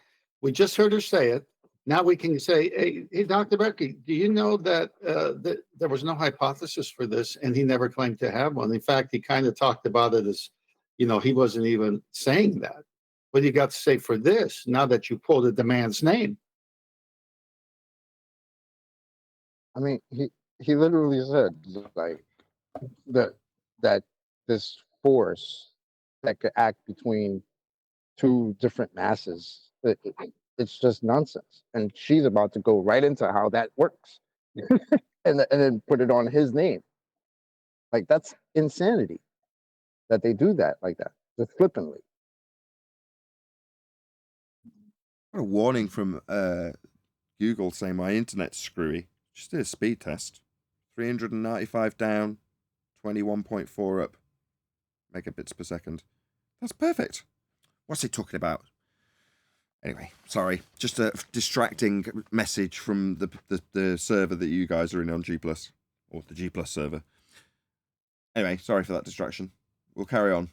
we just heard her say it. Now we can say, hey, Dr. Becky, do you know that, that there was no hypothesis for this, and he never claimed to have one? In fact, he kind of talked about it as, you know, he wasn't even saying that. What do you got to say for this now that you quoted the man's name? I mean, he literally said, like, that this force that could act between two different masses, it's just nonsense. And she's about to go right into how that works and then put it on his name. Like, that's insanity that they do that like that, just flippantly. Got a warning from Google saying my internet's screwy. Just did a speed test. 395 down, 21.4 up megabits per second. That's perfect. What's it talking about? Anyway, sorry. Just a distracting message from the server that you guys are in on G+, or the G+ server. Anyway, sorry for that distraction. We'll carry on.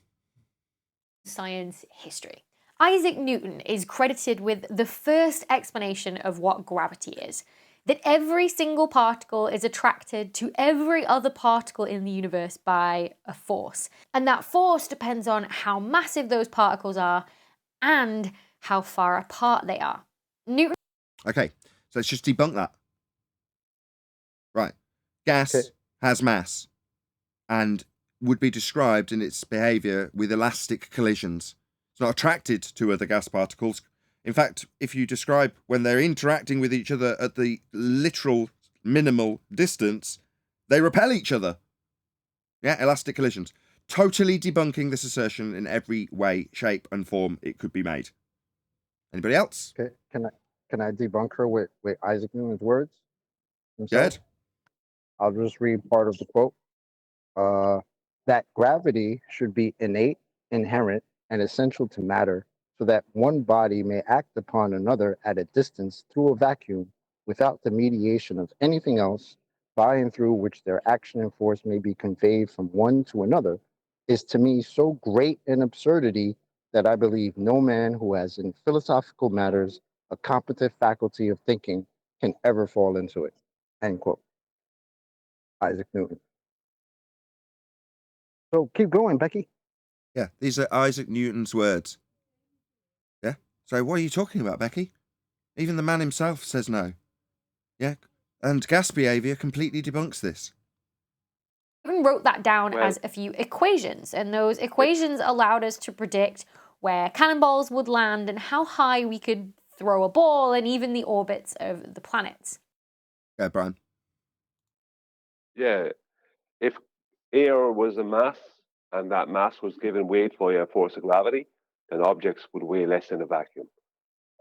Science history. Isaac Newton is credited with the first explanation of what gravity is. That every single particle is attracted to every other particle in the universe by a force. And that force depends on how massive those particles are and how far apart they are. Newton. Okay, so let's just debunk that. Right. Gas Okay. has mass and would be described in its behavior with elastic collisions. It's not attracted to other gas particles. In fact, if you describe when they're interacting with each other at the literal minimal distance, they repel each other. Yeah, elastic collisions. Totally debunking this assertion in every way, shape, and form it could be made. Anybody else? Okay, can I debunk her with Isaac Newton's words himself? Good. I'll just read part of the quote. That gravity should be innate, inherent, and essential to matter, so that one body may act upon another at a distance through a vacuum without the mediation of anything else, by and through which their action and force may be conveyed from one to another, is to me so great an absurdity that I believe no man who has in philosophical matters a competent faculty of thinking can ever fall into it. End quote. Isaac Newton. So keep going, Becky. Yeah, these are Isaac Newton's words. Yeah? So what are you talking about, Becky? Even the man himself says no. Yeah? And gas behaviour completely debunks this. Even wrote that down as a few equations, and those equations allowed us to predict where cannonballs would land and how high we could throw a ball, and even the orbits of the planets. Yeah, Brian. Yeah, if air was a mass and that mass was given weight by a force of gravity, then objects would weigh less in a vacuum.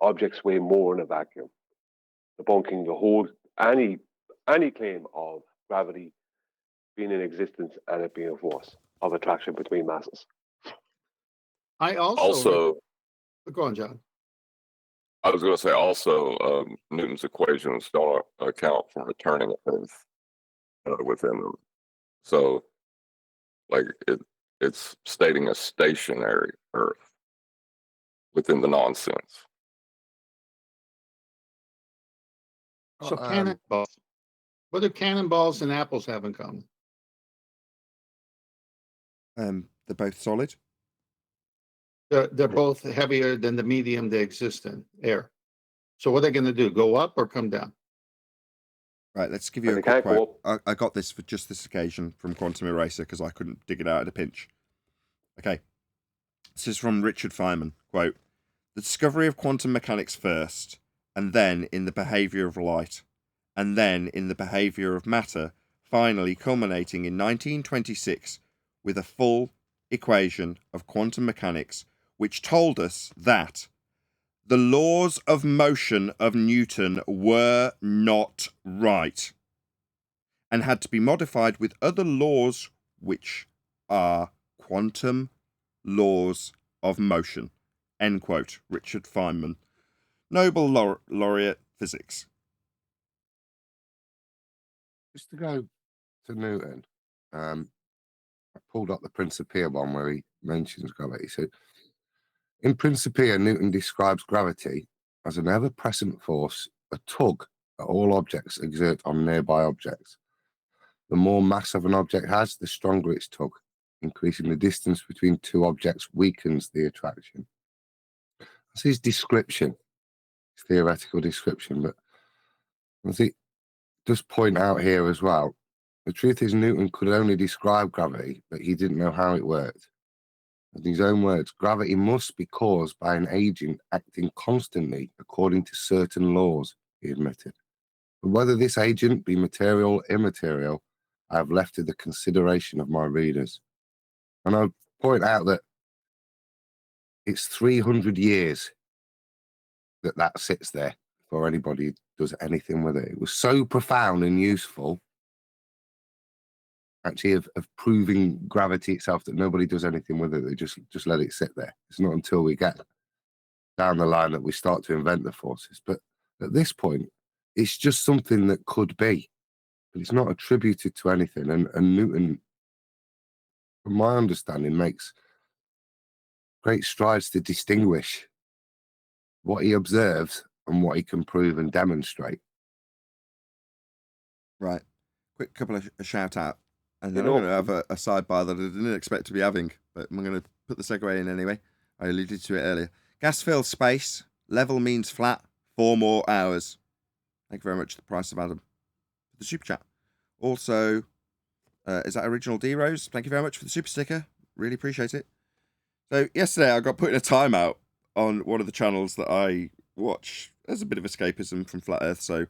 Objects weigh more in a vacuum, debunking the whole any claim of gravity being in existence and it being a force of attraction between masses. I Also, go on, John. I was going to say also, Newton's equations don't account for returning Earth within them. So, like, it's stating a stationary Earth within the nonsense. So cannonballs. What do cannonballs and apples have in common? They're both solid. They're both heavier than the medium they exist in, air. So what are they going to do? Go up or come down? Right, let's give you a quick quote. I got this for just this occasion from Quantum Eraser because I couldn't dig it out at a pinch. Okay. This is from Richard Feynman. Quote, "The discovery of quantum mechanics first, and then in the behaviour of light, and then in the behaviour of matter, finally culminating in 1926 with a full equation of quantum mechanics which told us that the laws of motion of Newton were not right and had to be modified with other laws which are quantum laws of motion." End quote. Richard Feynman, Nobel laureate physics. Just to go to Newton, I pulled up the Principia one where he mentions gravity. So in Principia, Newton describes gravity as an ever-present force, a tug that all objects exert on nearby objects. The more mass of an object has, the stronger its tug. Increasing the distance between two objects weakens the attraction. That's his description, his theoretical description. But I think just point out here as well, the truth is Newton could only describe gravity, but he didn't know how it worked. In his own words, gravity must be caused by an agent acting constantly according to certain laws, he admitted. But whether this agent be material or immaterial, I have left to the consideration of my readers. And I'll point out that it's 300 years that sits there before anybody does anything with it. It was so profound and useful, actually, of proving gravity itself, that nobody does anything with it. They just let it sit there. It's not until we get down the line that we start to invent the forces. But at this point, it's just something that could be, but it's not attributed to anything. And Newton, from my understanding, makes great strides to distinguish what he observes and what he can prove and demonstrate. Right. Quick couple of shout out. And then I'm going to have a sidebar that I didn't expect to be having, but I'm going to put the segue in anyway. I alluded to it earlier. Gas fills space. Level means flat. 4 more hours. Thank you very much, the price of Adam, for the super chat. Also, is that Original D Rose? Thank you very much for the super sticker. Really appreciate it. So yesterday I got put in a timeout on one of the channels that I watch as a bit of escapism from Flat Earth. So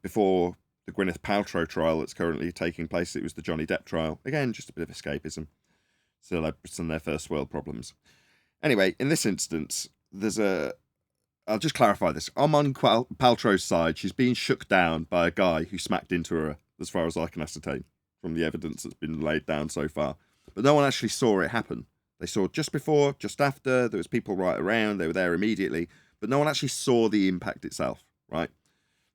before the Gwyneth Paltrow trial that's currently taking place, it was the Johnny Depp trial. Again, just a bit of escapism. Celebrities and their first world problems. Anyway, in this instance, I'll just clarify this. I'm on Paltrow's side. She's being shook down by a guy who smacked into her, as far as I can ascertain, from the evidence that's been laid down so far. But no one actually saw it happen. They saw just before, just after, there was people right around, they were there immediately, but no one actually saw the impact itself, right?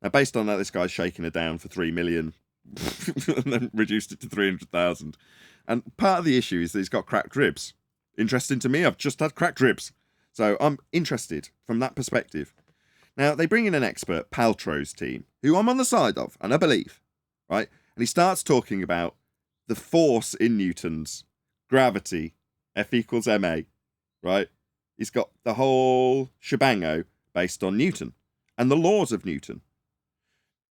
Now, based on that, this guy's shaking her down for 3 million and then reduced it to 300,000. And part of the issue is that he's got cracked ribs. Interesting to me, I've just had cracked ribs. So I'm interested from that perspective. Now, they bring in an expert, Paltrow's team, who I'm on the side of, and I believe, right? And he starts talking about the force in Newton's, gravity, F equals ma, right? He's got the whole shebango based on Newton and the laws of Newton.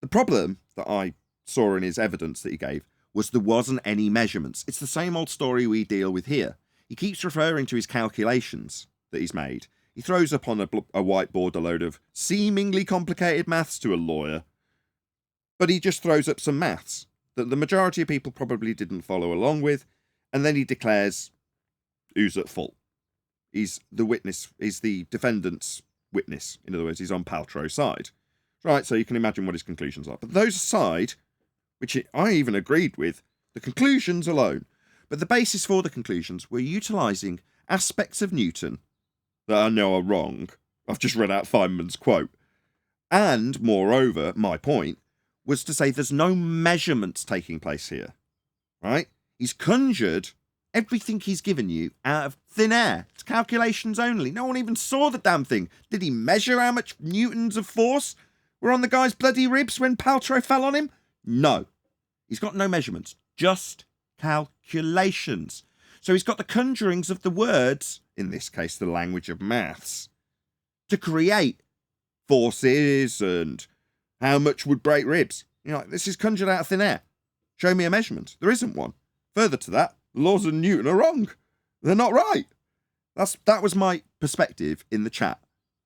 The problem that I saw in his evidence that he gave was there wasn't any measurements. It's the same old story we deal with here. He keeps referring to his calculations that he's made. He throws up on a whiteboard a load of seemingly complicated maths to a lawyer, but he just throws up some maths that the majority of people probably didn't follow along with, and then he declares who's at fault. He's the witness, he's the defendant's witness. In other words, he's on Paltrow's side. Right, so you can imagine what his conclusions are. But those aside, which I even agreed with, the conclusions alone, but the basis for the conclusions were utilising aspects of Newton that I know are wrong. I've just read out Feynman's quote. And, moreover, my point was to say there's no measurements taking place here. Right? He's conjured everything he's given you out of thin air. It's calculations only. No one even saw the damn thing. Did he measure how much newtons of force were on the guy's bloody ribs when Paltrow fell on him? No. He's got no measurements. Just calculations. So he's got the conjurings of the words, in this case the language of maths, to create forces and how much would break ribs. You know, this is conjured out of thin air. Show me a measurement. There isn't one. Further to that, the laws of Newton are wrong. They're not right. That was my perspective in the chat.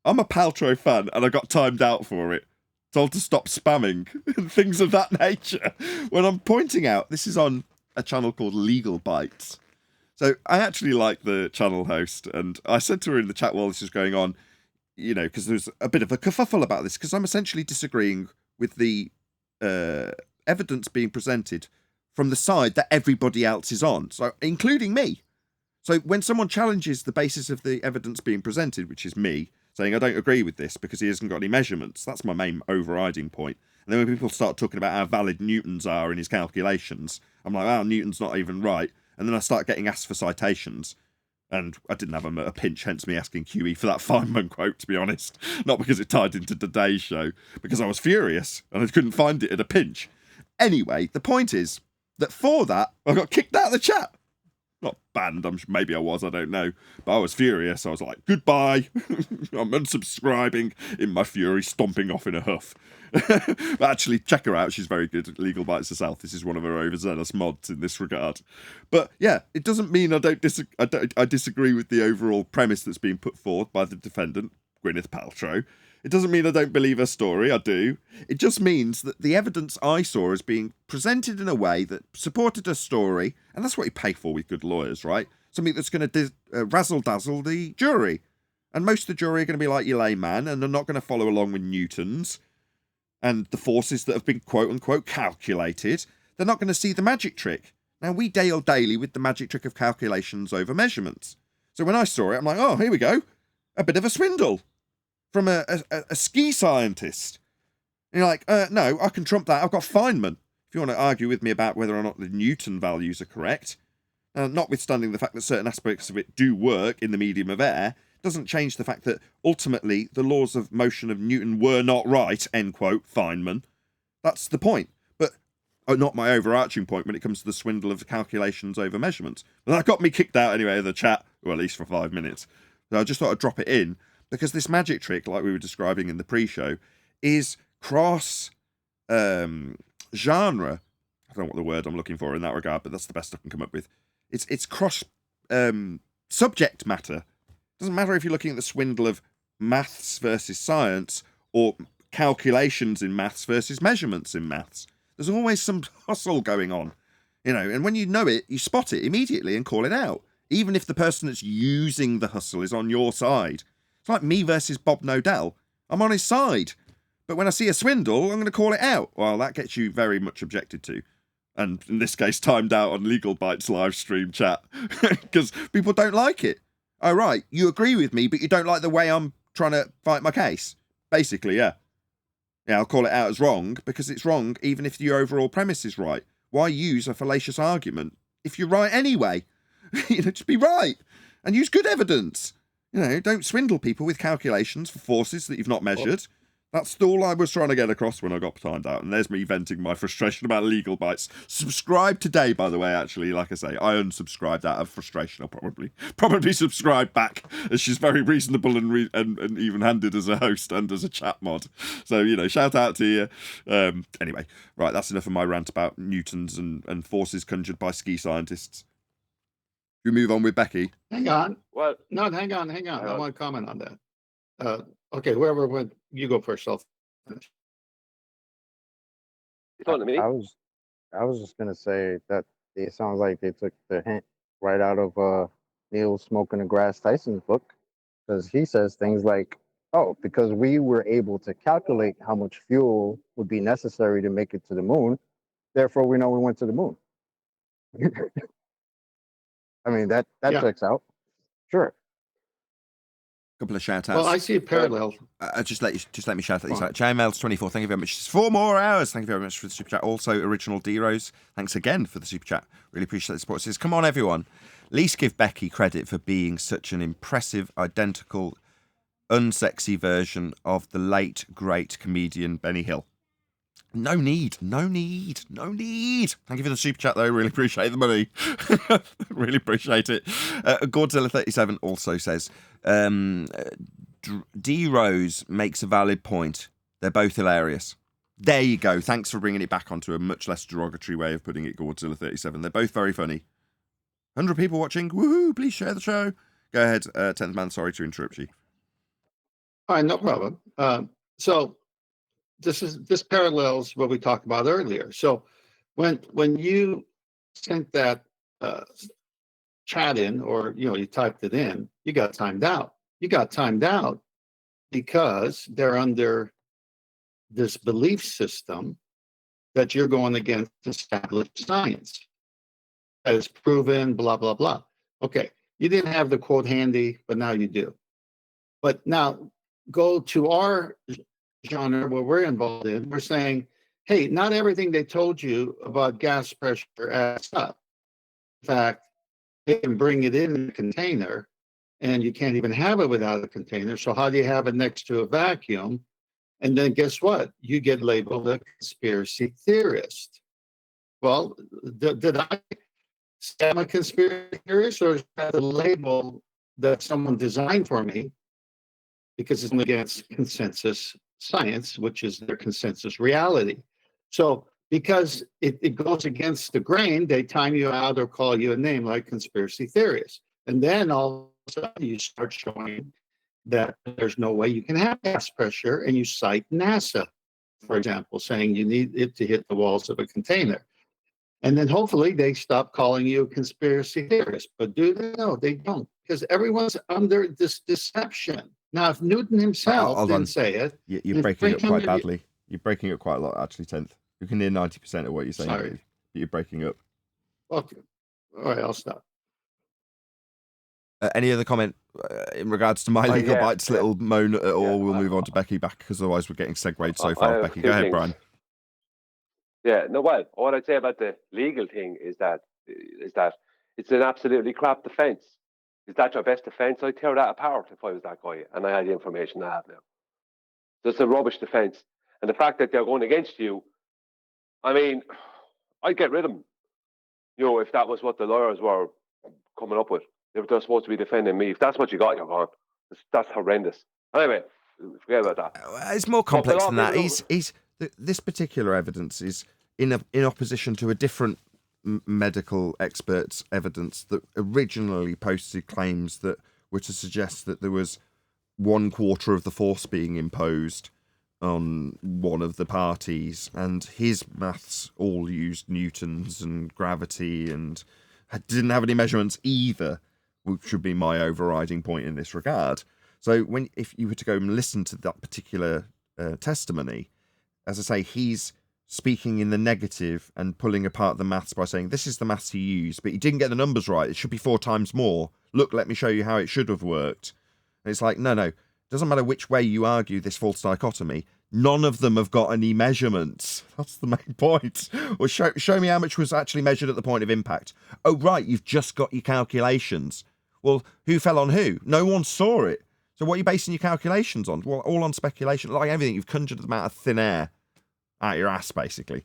I'm a Paltrow fan and I got timed out for it. Told to stop spamming and things of that nature. When I'm pointing out, this is on a channel called Legal Bytes. So I actually like the channel host, and I said to her in the chat while this was going on, you know, because there's a bit of a kerfuffle about this, because I'm essentially disagreeing with the evidence being presented from the side that everybody else is on, so including me. So when someone challenges the basis of the evidence being presented, which is me, saying I don't agree with this because he hasn't got any measurements, that's my main overriding point. And then when people start talking about how valid Newtons are in his calculations, I'm like, oh, Newton's not even right. And then I start getting asked for citations. And I didn't have a pinch, hence me asking QE for that Feynman quote, to be honest. Not because it tied into today's show, because I was furious and I couldn't find it at a pinch. Anyway, the point is that for that, I got kicked out of the chat. Not banned, maybe I was, I don't know. But I was furious. I was like, goodbye. I'm unsubscribing in my fury, stomping off in a huff. But actually, check her out. She's very good at Legal Bytes herself. This is one of her overzealous mods in this regard. But yeah, it doesn't mean I disagree with the overall premise that's being put forward by the defendant, Gwyneth Paltrow. It doesn't mean I don't believe her story. I do. It just means that the evidence I saw as being presented in a way that supported her story, and that's what you pay for with good lawyers, right? Something that's going to razzle-dazzle the jury. And most of the jury are going to be like your layman, and they're not going to follow along with Newtons and the forces that have been quote-unquote calculated. They're not going to see the magic trick. Now, we deal daily with the magic trick of calculations over measurements. So when I saw it, I'm like, oh, here we go. A bit of a swindle from a ski scientist. And you're like, no, I can trump that. I've got Feynman. If you want to argue with me about whether or not the Newton values are correct, notwithstanding the fact that certain aspects of it do work in the medium of air, doesn't change the fact that ultimately the laws of motion of Newton were not right, end quote, Feynman. That's the point. But not my overarching point when it comes to the swindle of calculations over measurements. But that got me kicked out anyway of the chat, or at least for 5 minutes. So I just thought I'd drop it in. because this magic trick, like we were describing in the pre-show, is cross genre. I don't know what the word I'm looking for in that regard, but that's the best I can come up with. It's cross subject matter. Doesn't matter if you're looking at the swindle of maths versus science or calculations in maths versus measurements in maths. There's always some hustle going on, you know, and when you know it, you spot it immediately and call it out, even if the person that's using the hustle is on your side. It's like me versus Bob Nodell. I'm on his side, but when I see a swindle, I'm going to call it out. Well, that gets you very much objected to, and in this case, timed out on Legal Bytes live stream chat because people don't like it. Oh, right, you agree with me, but you don't like the way I'm trying to fight my case. Basically, yeah. Yeah, I'll call it out as wrong because it's wrong even if your overall premise is right. Why use a fallacious argument if you're right anyway? You know, just be right and use good evidence. You know, don't swindle people with calculations for forces that you've not measured. That's all I was trying to get across when I got timed out. And there's me venting my frustration about Legal Bytes. Subscribe today, by the way, actually. Like I say, I unsubscribed out of frustration. I'll probably subscribe back, as she's very reasonable and even-handed as a host and as a chat mod. So, you know, shout out to you. Anyway, right, that's enough of my rant about Newtons and forces conjured by ski scientists. We move on with Becky. Hang on. Well, No, hang on. I want to comment on that. Okay, whoever went, you go first. I'll finish. You talking to me? I was just gonna say that it sounds like they took the hint right out of Neil Smoking the Grass Tyson's book, because he says things like, "Oh, because we were able to calculate how much fuel would be necessary to make it to the moon, therefore we know we went to the moon." I mean that Yeah. checks out. Sure. Couple of shout outs. Well, I see a parallel. Just let me shout out Go on. these. JML24, thank you very much. 4 more hours. Thank you very much for the super chat. Also, Original D-Rose, thanks again for the super chat. Really appreciate the support. It says, come on, everyone. At least give Becky credit for being such an impressive, identical, unsexy version of the late, great comedian Benny Hill. No need. Thank you for the super chat, though. Really appreciate the money. Really appreciate it. Godzilla37 also says, D Rose makes a valid point. They're both hilarious. There you go. Thanks for bringing it back onto a much less derogatory way of putting it, Godzilla37. They're both very funny. 100 people watching. Woohoo! Please share the show. Go ahead, 10th man. Sorry to interrupt you. All right, no problem. So this parallels what we talked about earlier. So when you sent that chat in, or you typed it in, you got timed out. You got timed out because they're under this belief system that you're going against established science as proven, blah blah blah. Okay, you didn't have the quote handy, but now you do. But now go to our genre where we're involved in. We're saying, hey, not everything they told you about gas pressure adds up. In fact, they can bring it in a container and you can't even have it without a container. So how do you have it next to a vacuum? And then guess what? You get labeled a conspiracy theorist. Well, did I say I'm a conspiracy theorist, or is that a label that someone designed for me because it's against consensus science, which is their consensus reality? So because it goes against the grain, they time you out or call you a name like conspiracy theorist. And then all of a sudden you start showing that there's no way you can have gas pressure, and you cite NASA, for example, saying you need it to hit the walls of a container. And then hopefully they stop calling you a conspiracy theorist. But do they? No, they don't, because everyone's under this deception. Now, if Newton himself didn't say it... You're breaking up quite badly. You're breaking up quite a lot, actually, 10th. You can hear 90% of what you're saying. Sorry. But you're breaking up. Okay. All right, I'll stop. Any other comment in regards to my Legal Bytes little moan, or we'll move on to Becky back, because otherwise we're getting segued so far. Becky, go ahead, Brian. Yeah, no, well, what I'd say about the legal thing is that it's an absolutely crap defense. Is that your best defense? I'd tear that apart if I was that guy and I had the information I have now. So it's a rubbish defense. And the fact that they're going against you, I mean, I'd get rid of them. If that was what the lawyers were coming up with, if they're supposed to be defending me, if that's what you got, you're gone. That's horrendous. Anyway, forget about that. It's more But a complex lot than of that. people This particular evidence is in opposition to a different medical experts' evidence that originally posted claims that were to suggest that there was 1/4 of the force being imposed on one of the parties, and his maths all used newtons and gravity and didn't have any measurements either, which would be my overriding point in this regard. So if you were to go and listen to that particular testimony, as I say, he's speaking in the negative and pulling apart the maths by saying, this is the maths he used, but he didn't get the numbers right. It should be 4 times more. Look, let me show you how it should have worked. And it's like, no. Doesn't matter which way you argue this false dichotomy. None of them have got any measurements. That's the main point. Or show me how much was actually measured at the point of impact. Oh, right, you've just got your calculations. Well, who fell on who? No one saw it. So what are you basing your calculations on? Well, all on speculation. Like everything, you've conjured them out of thin air. Out your ass, basically.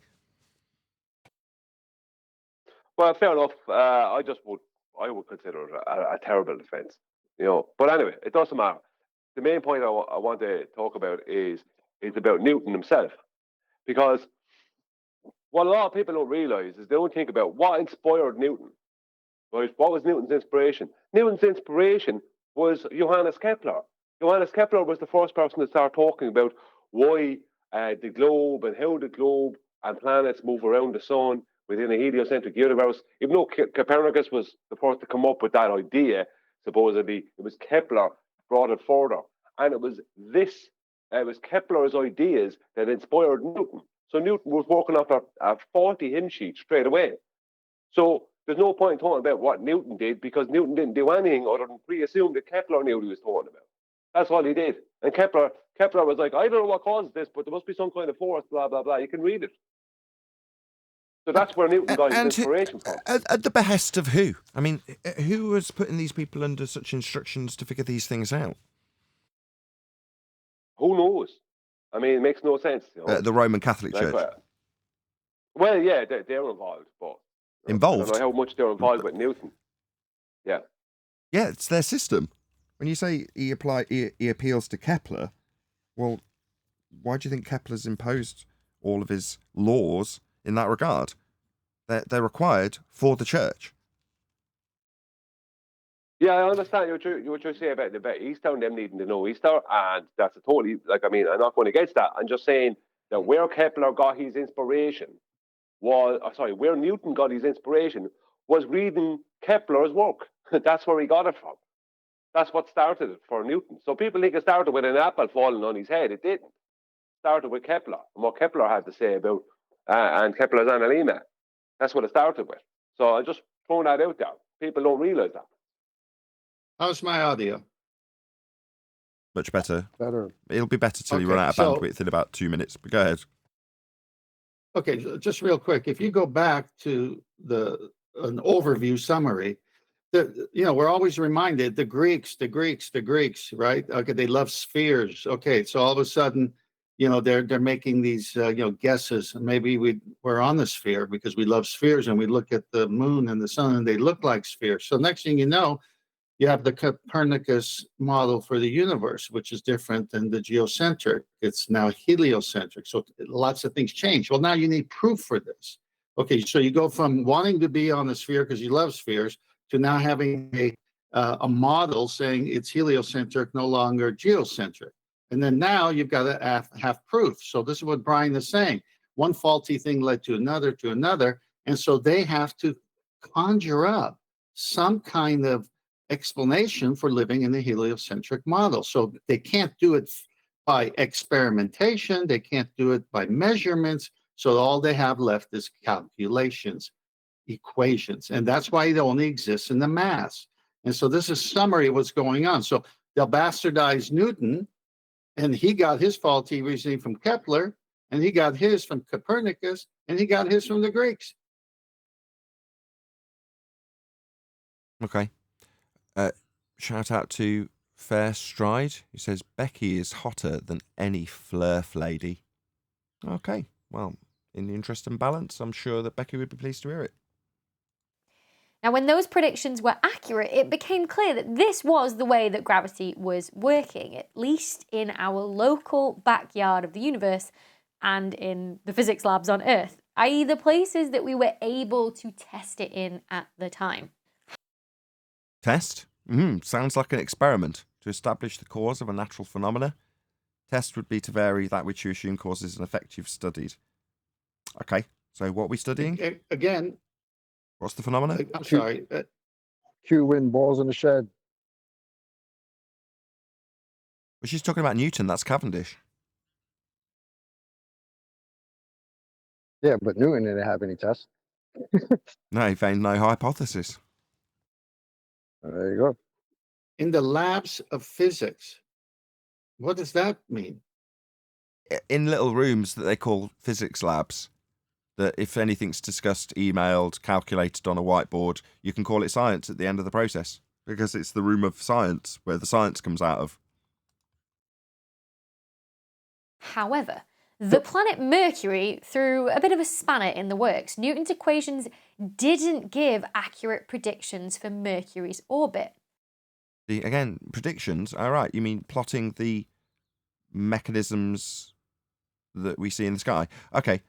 Well, fair enough. I would consider it a terrible defence, But anyway, it doesn't matter. The main point I want to talk about is about Newton himself, because what a lot of people don't realise is they don't think about what inspired Newton. Right? What was Newton's inspiration? Newton's inspiration was Johannes Kepler. Johannes Kepler was the first person to start talking about why the globe and how the globe and planets move around the sun within a heliocentric universe. Even though Copernicus was the first to come up with that idea, supposedly, it was Kepler brought it further. And it was Kepler's ideas that inspired Newton. So Newton was working off a 40 hymn sheet straight away. So there's no point in talking about what Newton did, because Newton didn't do anything other than pre-assume that Kepler knew what he was talking about. That's all he did. And Kepler was like, I don't know what causes this, but there must be some kind of force, blah, blah, blah. You can read it. So that's where Newton got his inspiration from. At the behest of who? I mean, who was putting these people under such instructions to figure these things out? Who knows? I mean, it makes no sense. The Roman Catholic Church. Well, yeah, they're involved, but involved. I don't know how much they're involved with Newton. Yeah. Yeah, it's their system. When you say he appeals to Kepler, well, why do you think Kepler's imposed all of his laws in that regard? They're required for the church. Yeah, I understand what you're saying about Easter and them needing to know Easter, and that's a totally, I'm not going against that. I'm just saying that where Kepler got his inspiration where Newton got his inspiration was reading Kepler's work. That's where he got it from. That's what started it for Newton. So people think it started with an apple falling on his head. It didn't. It started with Kepler and what Kepler had to say about and Kepler's Analema. That's what it started with. So I just throwing that out there. People don't realise that. How's my audio? Much better. Better. It'll be better till you run out of bandwidth in about 2 minutes. But go ahead. Okay, just real quick. If you go back to an overview summary, we're always reminded the Greeks, right? Okay, they love spheres. Okay, so all of a sudden, they're making these guesses. Maybe we're on the sphere because we love spheres, and we look at the moon and the sun and they look like spheres. So next thing you know, you have the Copernicus model for the universe, which is different than the geocentric. It's now heliocentric. So lots of things change. Well, now you need proof for this. Okay, so you go from wanting to be on the sphere because you love spheres to now having a model saying it's heliocentric, no longer geocentric. And then now you've got to have proof. So this is what Brian is saying. One faulty thing led to another. And so they have to conjure up some kind of explanation for living in the heliocentric model. So they can't do it by experimentation. They can't do it by measurements. So all they have left is calculations, equations. And that's why it only exists in the mass. And so this is summary of what's going on. So they'll bastardize Newton, and he got his faulty reasoning from Kepler, and he got his from Copernicus, and he got his from the Greeks. Okay. Shout out to Fair Stride, who says Becky is hotter than any flirf lady. Okay, well, in the interest and balance, I'm sure that Becky would be pleased to hear it. Now, when those predictions were accurate, it became clear that this was the way that gravity was working, at least in our local backyard of the universe and in the physics labs on Earth, i.e. the places that we were able to test it in at the time. Test? Sounds like an experiment to establish the cause of a natural phenomena. Test would be to vary that which you assume causes an effect you've studied. Okay, so what are we studying? Again, What's the phenomena? I'm sorry. Q win balls in the shed. Well, she's talking about Newton. That's Cavendish. Yeah, but Newton didn't have any tests. No, he found no hypothesis. There you go. In the labs of physics, what does that mean? In little rooms that they call physics labs, that if anything's discussed, emailed, calculated on a whiteboard, you can call it science at the end of the process, because it's the room of science where the science comes out of. However, the planet Mercury threw a bit of a spanner in the works. Newton's equations didn't give accurate predictions for Mercury's orbit. Again, predictions. All right, you mean plotting the mechanisms that we see in the sky? Okay.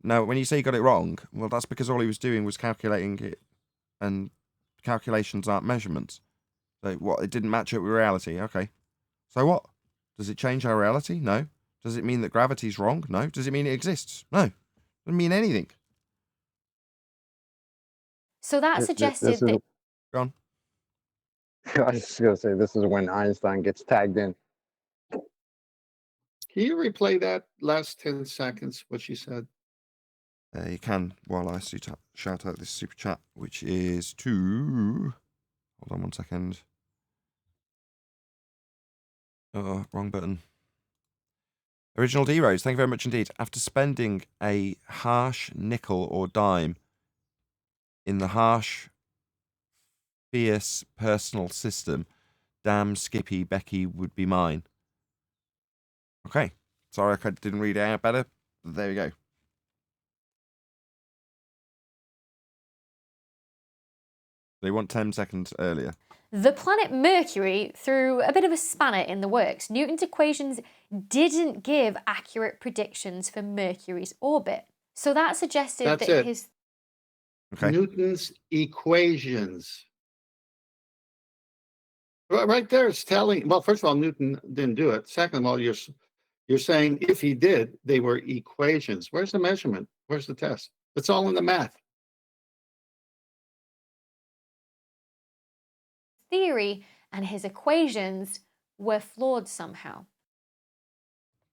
Now, when you say you got it wrong, well, that's because all he was doing was calculating it, and calculations aren't measurements. So what? It didn't match up with reality. Okay. So what? Does it change our reality? No. Does it mean that gravity's wrong? No. Does it mean it exists? No. Doesn't mean anything. So that suggested that... Go on. I was just going to say, this is when Einstein gets tagged in. Can you replay that last 10 seconds, what she said? You can, while I shout out this super chat, which is to... Hold on 1 second. Oh, wrong button. Original D-Rose, thank you very much indeed. After spending a harsh nickel or dime in the harsh, fierce personal system, damn Skippy, Becky would be mine. Okay. Sorry I didn't read it out better. There we go. They want 10 seconds earlier. The planet Mercury threw a bit of a spanner in the works. Newton's equations didn't give accurate predictions for Mercury's orbit. So that suggested That's that it. his... Okay. Newton's equations. Right there, it's telling. Well, first of all, Newton didn't do it. Second of all, you're saying if he did, they were equations. Where's the measurement? Where's the test? It's all in the math. theory and his equations were flawed somehow.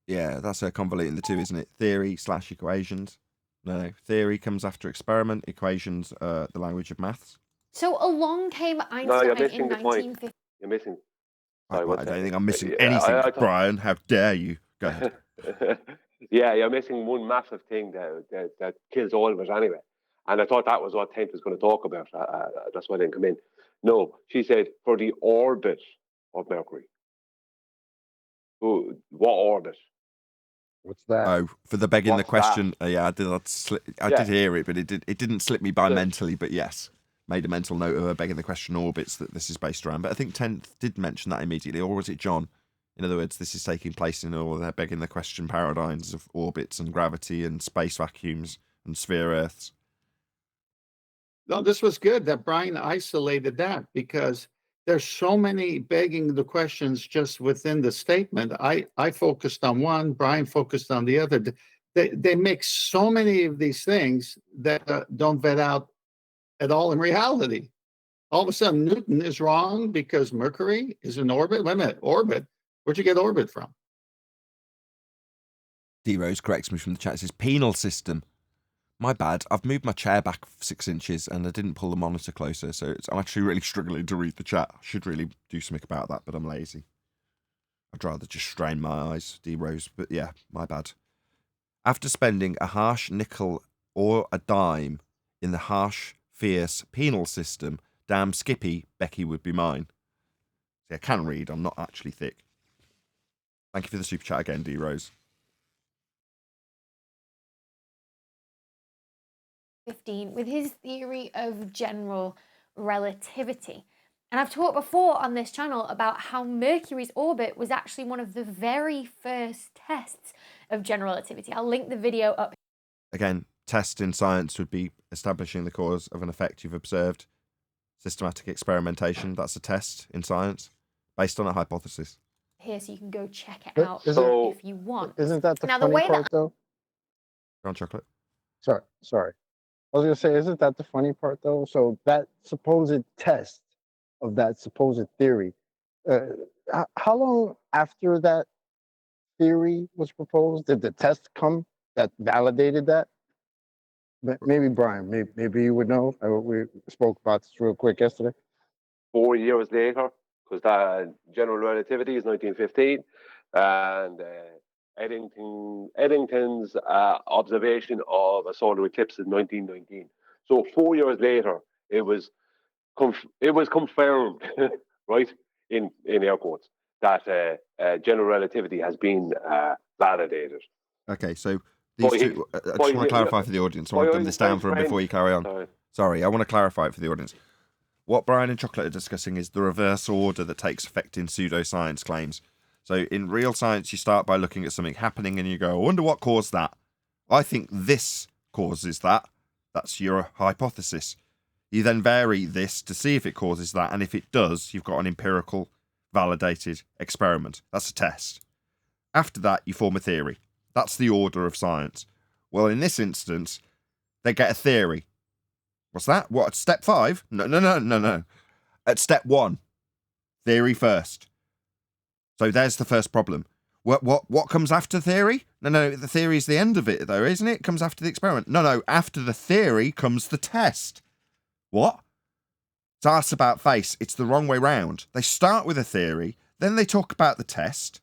Yeah, that's convoluting the two, isn't it? Theory / equations. No, theory comes after experiment. Equations are the language of maths. So along came Einstein No, you're missing in the point. 1950. You're missing. I Sorry, don't think I'm missing anything, Brian. How dare you? Go ahead. Yeah, you're missing one massive thing that kills all of us anyway. And I thought that was what Tent was going to talk about. That's why I didn't come in. No, she said for the orbit of Mercury. What orbit? What's that? Oh, for the begging the What's question. Yeah, I did hear it, but it didn't slip me by Yeah. mentally. But yes, made a mental note of her begging the question orbits that this is based around. But I think Tenth did mention that immediately, or was it John? In other words, this is taking place in all their begging the question paradigms of orbits and gravity and space vacuums and sphere Earths. No, this was good that Brian isolated that because there's so many begging the questions just within the statement. I focused on one, Brian focused on the other. They mix so many of these things that don't vet out at all in reality. All of a sudden, Newton is wrong because Mercury is in orbit. Wait a minute, orbit? Where'd you get orbit from? D Rose corrects me from the chat. It says penal system. My bad. I've moved my chair back 6 inches and I didn't pull the monitor closer, so I'm actually really struggling to read the chat. I should really do something about that, but I'm lazy. I'd rather just strain my eyes, D Rose. But yeah, my bad. After spending a harsh nickel or a dime in the harsh, fierce penal system, damn Skippy, Becky would be mine. See, I can read. I'm not actually thick. Thank you for the super chat again, D Rose. 15 with his theory of general relativity. And I've talked before on this channel about how Mercury's orbit was actually one of the very first tests of general relativity. I'll link the video up. Again, test in science would be establishing the cause of an effect you've observed. Systematic experimentation, that's a test in science based on a hypothesis. Here, so you can go check it But out isn't- if you want. Isn't that the Now, the funny way part, that though? Brown chocolate. Sorry. I was gonna say, isn't that the funny part, though? So that supposed test of that supposed theory, how long after that theory was proposed did the test come that validated that? Maybe Brian, maybe you would know. We spoke about this real quick yesterday. 4 years later, because that general relativity is 1915, and Eddington's observation of a solar eclipse is 1919. So 4 years later, it was confirmed, right, in air quotes, that general relativity has been validated. Okay, so these two, I just want to clarify for the audience. I want to dumb this down for him before you carry on. Sorry, I want to clarify it for the audience. What Brian and Chocolate are discussing is the reverse order that takes effect in pseudoscience claims. So in real science, you start by looking at something happening and you go, I wonder what caused that. I think this causes that. That's your hypothesis. You then vary this to see if it causes that. And if it does, you've got an empirical, validated experiment. That's a test. After that, you form a theory. That's the order of science. Well, in this instance, they get a theory. What's that? What, step 5? No. At step 1, theory first. So there's the first problem. What comes after theory? No, the theory is the end of it, though, isn't it? It comes after the experiment. No, after the theory comes the test. What? It's arse about face. It's the wrong way round. They start with a theory, then they talk about the test,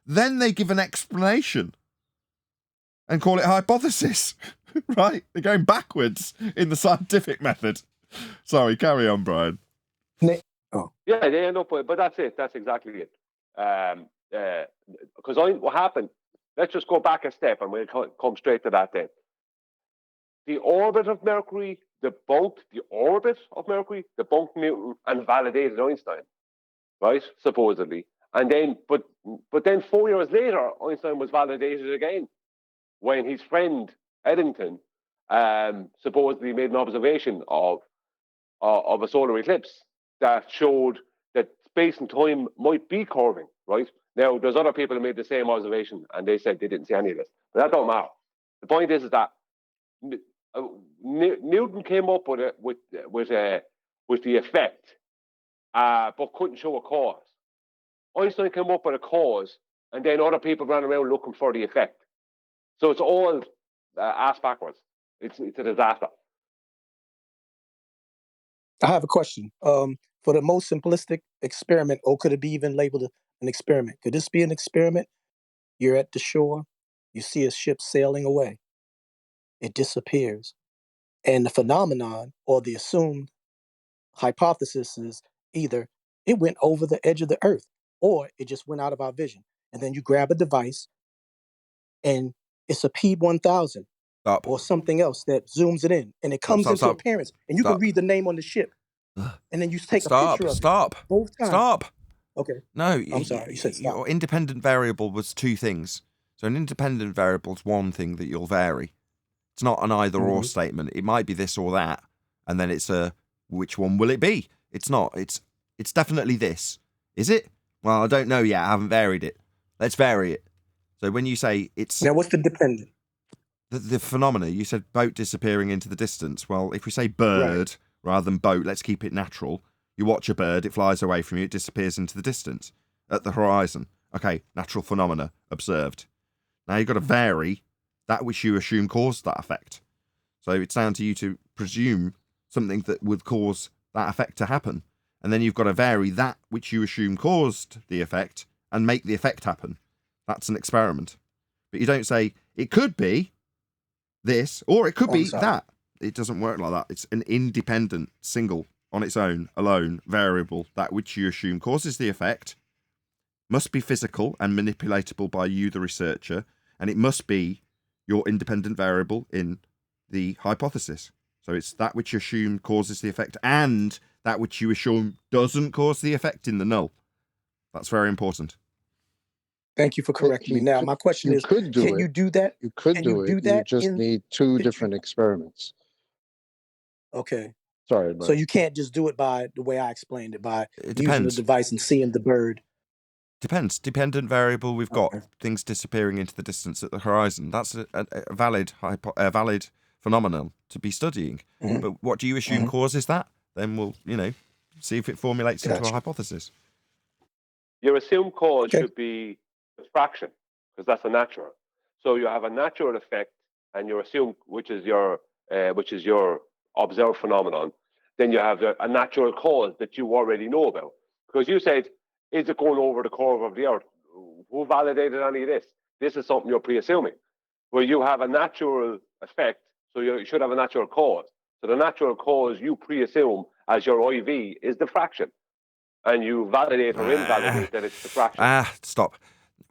then they give an explanation and call it hypothesis. Right? They're going backwards in the scientific method. Sorry, carry on, Brian. Yeah, they end up with, but that's it. That's exactly it. Because what happened, let's just go back a step and we'll come straight to that then. The orbit of Mercury debunked Newton and validated Einstein, right? Supposedly. And then, but then 4 years later, Einstein was validated again when his friend Eddington supposedly made an observation of a solar eclipse that showed that space and time might be curving, right? Now, there's other people who made the same observation and they said they didn't see any of this, but that don't matter. The point is that Newton came up with the effect, but couldn't show a cause. Einstein came up with a cause, and then other people ran around looking for the effect. So it's all ass backwards. It's a disaster. I have a question. For the most simplistic experiment, or could it be even labeled an experiment? Could this be an experiment? You're at the shore, you see a ship sailing away. It disappears. And the phenomenon or the assumed hypothesis is either it went over the edge of the earth or it just went out of our vision. And then you grab a device and it's a P1000 or something else that zooms it in and it comes into appearance and you can read the name on the ship. And then you take a picture of it. Both times. Stop. Okay. No, I'm sorry. You said stop. Your independent variable was two things. So an independent variable is one thing that you'll vary. It's not an either or statement. It might be this or that, and then it's a which one will it be? It's not. It's definitely this. Is it? Well, I don't know yet. I haven't varied it. Let's vary it. So when you say it's now, what's the dependent? The phenomena. You said boat disappearing into the distance. Well, if we say bird rather than boat, let's keep it natural. You watch a bird, it flies away from you, it disappears into the distance at the horizon. Okay, natural phenomena observed. Now you've got to vary that which you assume caused that effect. So it's down to you to presume something that would cause that effect to happen. And then you've got to vary that which you assume caused the effect and make the effect happen. That's an experiment. But you don't say, it could be this, or it could be that. It doesn't work like that. It's an independent, single, on its own, alone, variable, that which you assume causes the effect, must be physical and manipulatable by you, the researcher, and it must be your independent variable in the hypothesis. So it's that which you assume causes the effect and that which you assume doesn't cause the effect in the null. That's very important. Thank you for correcting me. Now, my question is, could do can it. you do that? You could Can do you it. do You that just in? need two different experiments. Okay. Sorry, So but you can't just do it by the way I explained it, by It using the depends. device and seeing the bird. Depends. Dependent variable. We've got things disappearing into the distance at the horizon. That's a valid valid phenomenon to be studying. Mhm. But what do you assume causes that? Then we'll, see if it formulates into a Gotcha. hypothesis. Your assumed cause should be diffraction, because that's a natural. So you have a natural effect, and your assumed, which is your observed phenomenon. Then you have a natural cause that you already know about, because you said, "Is it going over the curve of the Earth?" Who validated any of this? This is something you're pre-assuming. Where you have a natural effect, so you should have a natural cause. So the natural cause you pre-assume as your IV is diffraction. And you validate or invalidate that it's diffraction. Stop.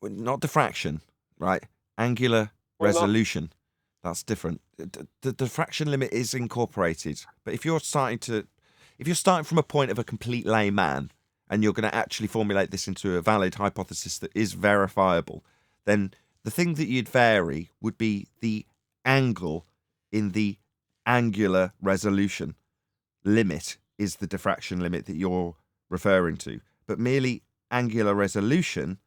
Not diffraction, right? Angular Why not? resolution. That's different. The diffraction limit is incorporated. But if you're starting from a point of a complete layman and you're going to actually formulate this into a valid hypothesis that is verifiable, then the thing that you'd vary would be the angle in the angular resolution. Limit is the diffraction limit that you're referring to. But merely angular resolution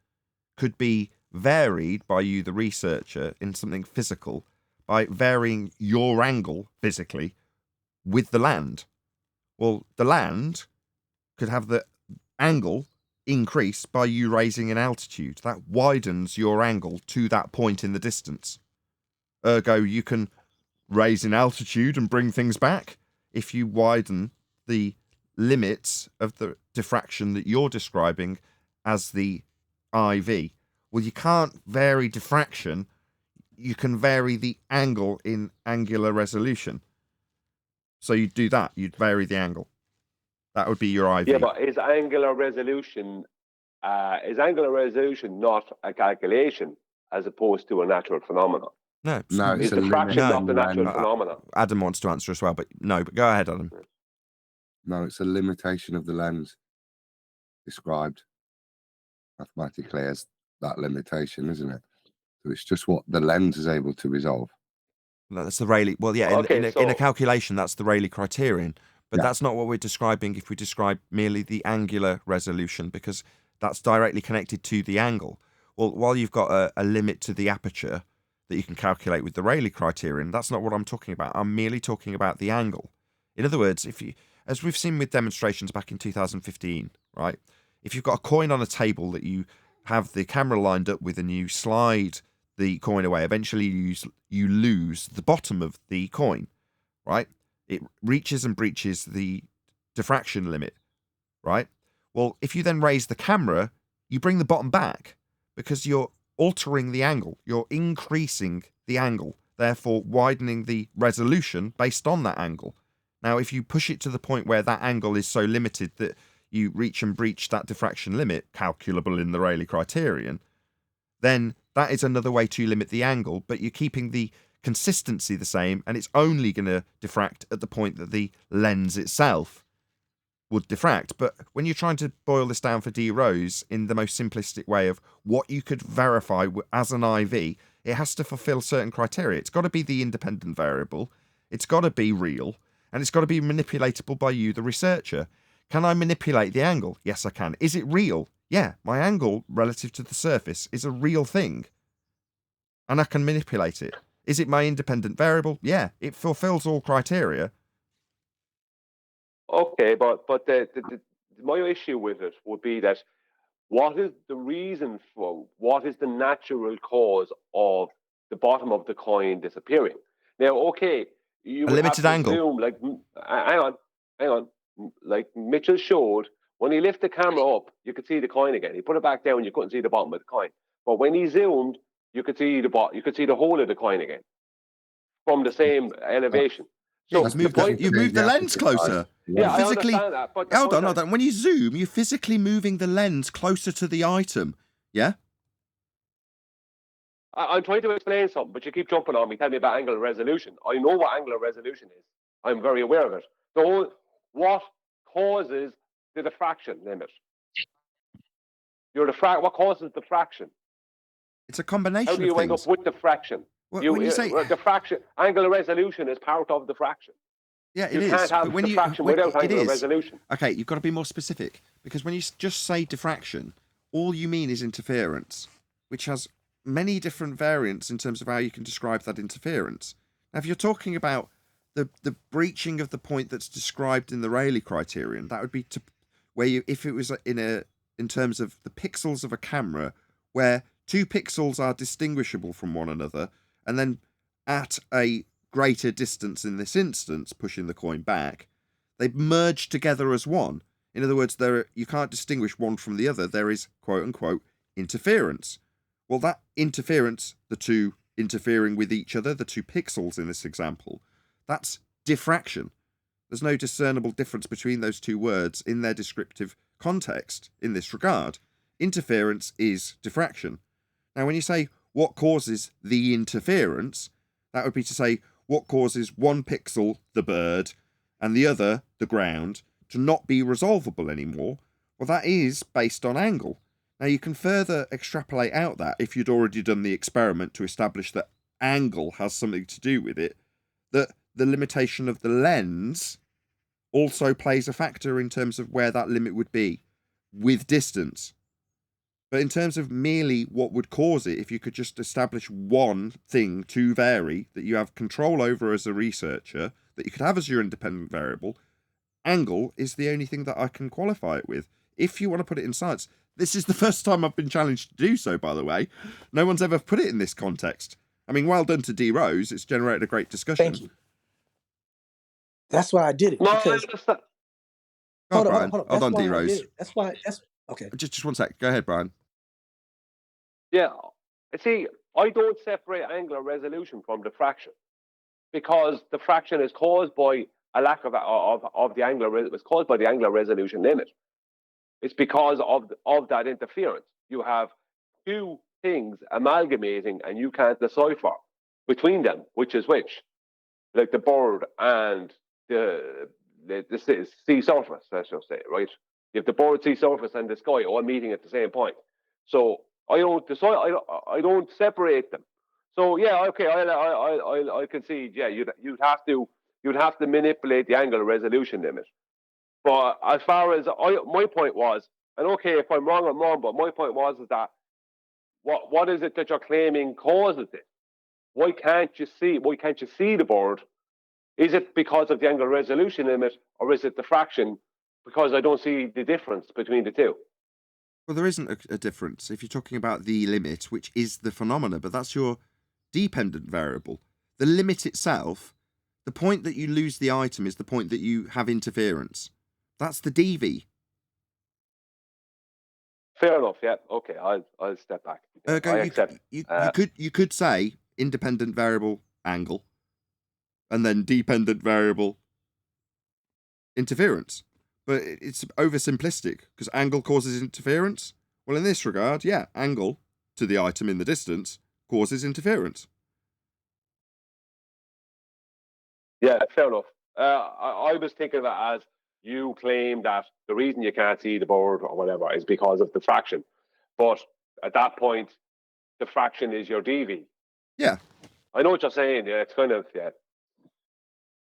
could be varied by you, the researcher, in something physical by varying your angle physically with the land. Well, the land could have the angle increase by you raising in altitude. That widens your angle to that point in the distance. Ergo, you can raise in altitude and bring things back if you widen the limits of the diffraction that you're describing as the IV. Well, you can't vary diffraction. You can vary the angle in angular resolution. So you'd do that. You'd vary the angle. That would be your IV. Yeah, but is angular resolution not a calculation as opposed to a natural phenomenon? No, it's Is a diffraction limit. not the natural phenomenon? Adam wants to answer as well, but no. But go ahead, Adam. No, it's a limitation of the lens described mathematically as that limitation, isn't it? So it's just what the lens is able to resolve. That's the Rayleigh. Well, yeah, in a calculation, that's the Rayleigh criterion. But that's not what we're describing if we describe merely the angular resolution, because that's directly connected to the angle. Well, while you've got a limit to the aperture that you can calculate with the Rayleigh criterion, that's not what I'm talking about. I'm merely talking about the angle. In other words, as we've seen with demonstrations back in 2015, right? If you've got a coin on a table that you have the camera lined up with and you slide the coin away, eventually you lose the bottom of the coin, right? It reaches and breaches the diffraction limit, right? Well, if you then raise the camera, you bring the bottom back because you're altering the angle. You're increasing the angle, therefore widening the resolution based on that angle. Now, if you push it to the point where that angle is so limited that you reach and breach that diffraction limit, calculable in the Rayleigh criterion, then that is another way to limit the angle, but you're keeping the consistency the same, and it's only going to diffract at the point that the lens itself would diffract. But when you're trying to boil this down for D. Rose in the most simplistic way of what you could verify as an IV, it has to fulfill certain criteria. It's got to be the independent variable, it's got to be real, and it's got to be manipulatable by you, the researcher. Can I manipulate the angle? Yes, I can. Is it real? Yeah, my angle relative to the surface is a real thing, and I can manipulate it. Is it my independent variable? Yeah, it fulfills all criteria. Okay, but my issue with it would be that what is the reason for, what is the natural cause of the bottom of the coin disappearing? Now, okay, you would limited have to angle. zoom, like, hang on, like Mitchell showed, when he lifted the camera up, you could see the coin again. He put it back down, you couldn't see the bottom of the coin. But when he zoomed, you could see the whole of the coin again from the same elevation. So you've moved the lens closer. Yeah, You're physically, I understand that. But hold on. When you zoom, you're physically moving the lens closer to the item. Yeah? I'm trying to explain something, but you keep jumping on me, telling me about angular resolution. I know what angular resolution is. I'm very aware of it. What causes the diffraction limit? What causes diffraction? It's a combination How do you of end things. up with diffraction? When you say diffraction, angular resolution is part of diffraction. yeah, it You is. can't have But when diffraction when without it angular is, resolution. okay, you've got to be more specific because when you just say diffraction, all you mean is interference, which has many different variants in terms of how you can describe that interference. Now, if you're talking about the breaching of the point that's described in the Rayleigh criterion, that would be where you, if it was in terms of the pixels of a camera, where 2 pixels are distinguishable from one another, and then at a greater distance in this instance, pushing the coin back, they merge together as one. In other words, you can't distinguish one from the other. There is, quote unquote, interference. Well, that interference, the 2 interfering with each other, the 2 pixels in this example, that's diffraction. There's no discernible difference between those 2 words in their descriptive context in this regard. Interference is diffraction. Now, when you say what causes the interference, that would be to say what causes one pixel, the bird, and the other, the ground, to not be resolvable anymore. Well, that is based on angle. Now, you can further extrapolate out that if you'd already done the experiment to establish that angle has something to do with it, that the limitation of the lens also plays a factor in terms of where that limit would be with distance. But in terms of merely what would cause it, if you could just establish one thing to vary that you have control over as a researcher, that you could have as your independent variable, angle is the only thing that I can qualify it with. If you want to put it in science, this is the first time I've been challenged to do so, by the way. No one's ever put it in this context. I mean, well done to D. Rose. It's generated a great discussion. Thank you. That's why I did it. No, because... Hold on, Hold on. Hold on, That's D. why I Rose. did it. That's why. Okay. Just one sec. Go ahead, Brian. Yeah, see, I don't separate angular resolution from diffraction because diffraction is caused by a lack of the angular. It's caused by the angular resolution limit. It's because of that interference. You have 2 things amalgamating, and you can't decipher between them which is which, like the bird and the sea surface. Let's just say, right? You have the bird, sea surface, and the sky all meeting at the same point. So I don't separate them. So yeah, okay, I concede. Yeah, you'd have to manipulate the angular resolution limit. But as far as my point was, and okay, if I'm wrong, I'm wrong. But my point was is that what is it that you're claiming causes it? Why can't you see the bird? Is it because of the angular resolution limit, or is it diffraction? Because I don't see the difference between the 2. Well, there isn't a difference if you're talking about the limit, which is the phenomena, but that's your dependent variable. The limit itself, the point that you lose the item is the point that you have interference. That's the DV. Fair enough. Yeah. Okay. I'll step back. I accept. You could say independent variable angle, and then dependent variable interference. But it's oversimplistic because angle causes interference. Well, in this regard, yeah, angle to the item in the distance causes interference. Yeah, fair enough. I was thinking of it as you claim that the reason you can't see the board or whatever is because of diffraction. But at that point, diffraction is your DV. Yeah. I know what you're saying. Yeah, it's kind of, yeah.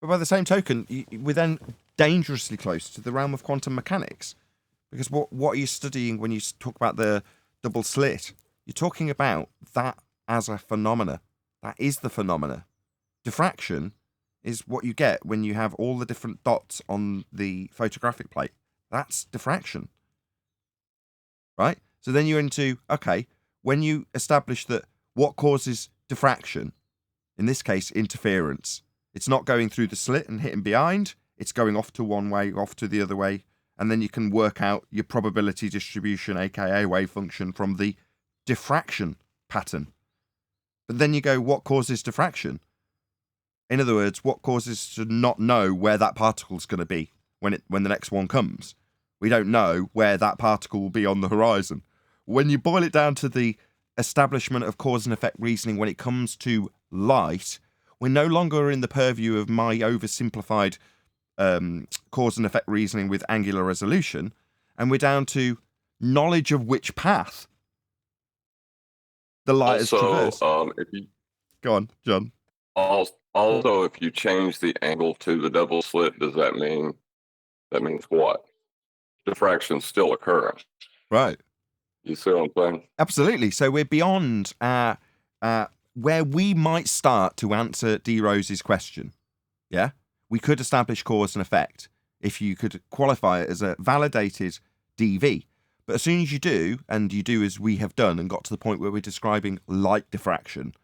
But by the same token, we're then dangerously close to the realm of quantum mechanics. Because what are you studying when you talk about the double slit? You're talking about that as a phenomena. That is the phenomena. Diffraction is what you get when you have all the different dots on the photographic plate. That's diffraction. Right? So then you're into, okay, when you establish that what causes diffraction, in this case, interference, it's not going through the slit and hitting behind, it's going off to one way, off to the other way, and then you can work out your probability distribution, aka wave function, from the diffraction pattern. But then you go, what causes diffraction? In other words, what causes to not know where that particle's going to be when the next one comes? We don't know where that particle will be on the horizon. When you boil it down to the establishment of cause and effect reasoning when it comes to light, we're no longer in the purview of my oversimplified cause and effect reasoning with angular resolution, and we're down to knowledge of which path the light has traversed. If you Go on, John. also, if you change the angle to the double slit, does that means what? Diffraction still occurs. Right. You see what I'm saying? Absolutely. So we're beyond where we might start to answer D. Rose's question. Yeah? We could establish cause and effect if you could qualify it as a validated DV. But as soon as you do, and you do as we have done and got to the point where we're describing light diffraction,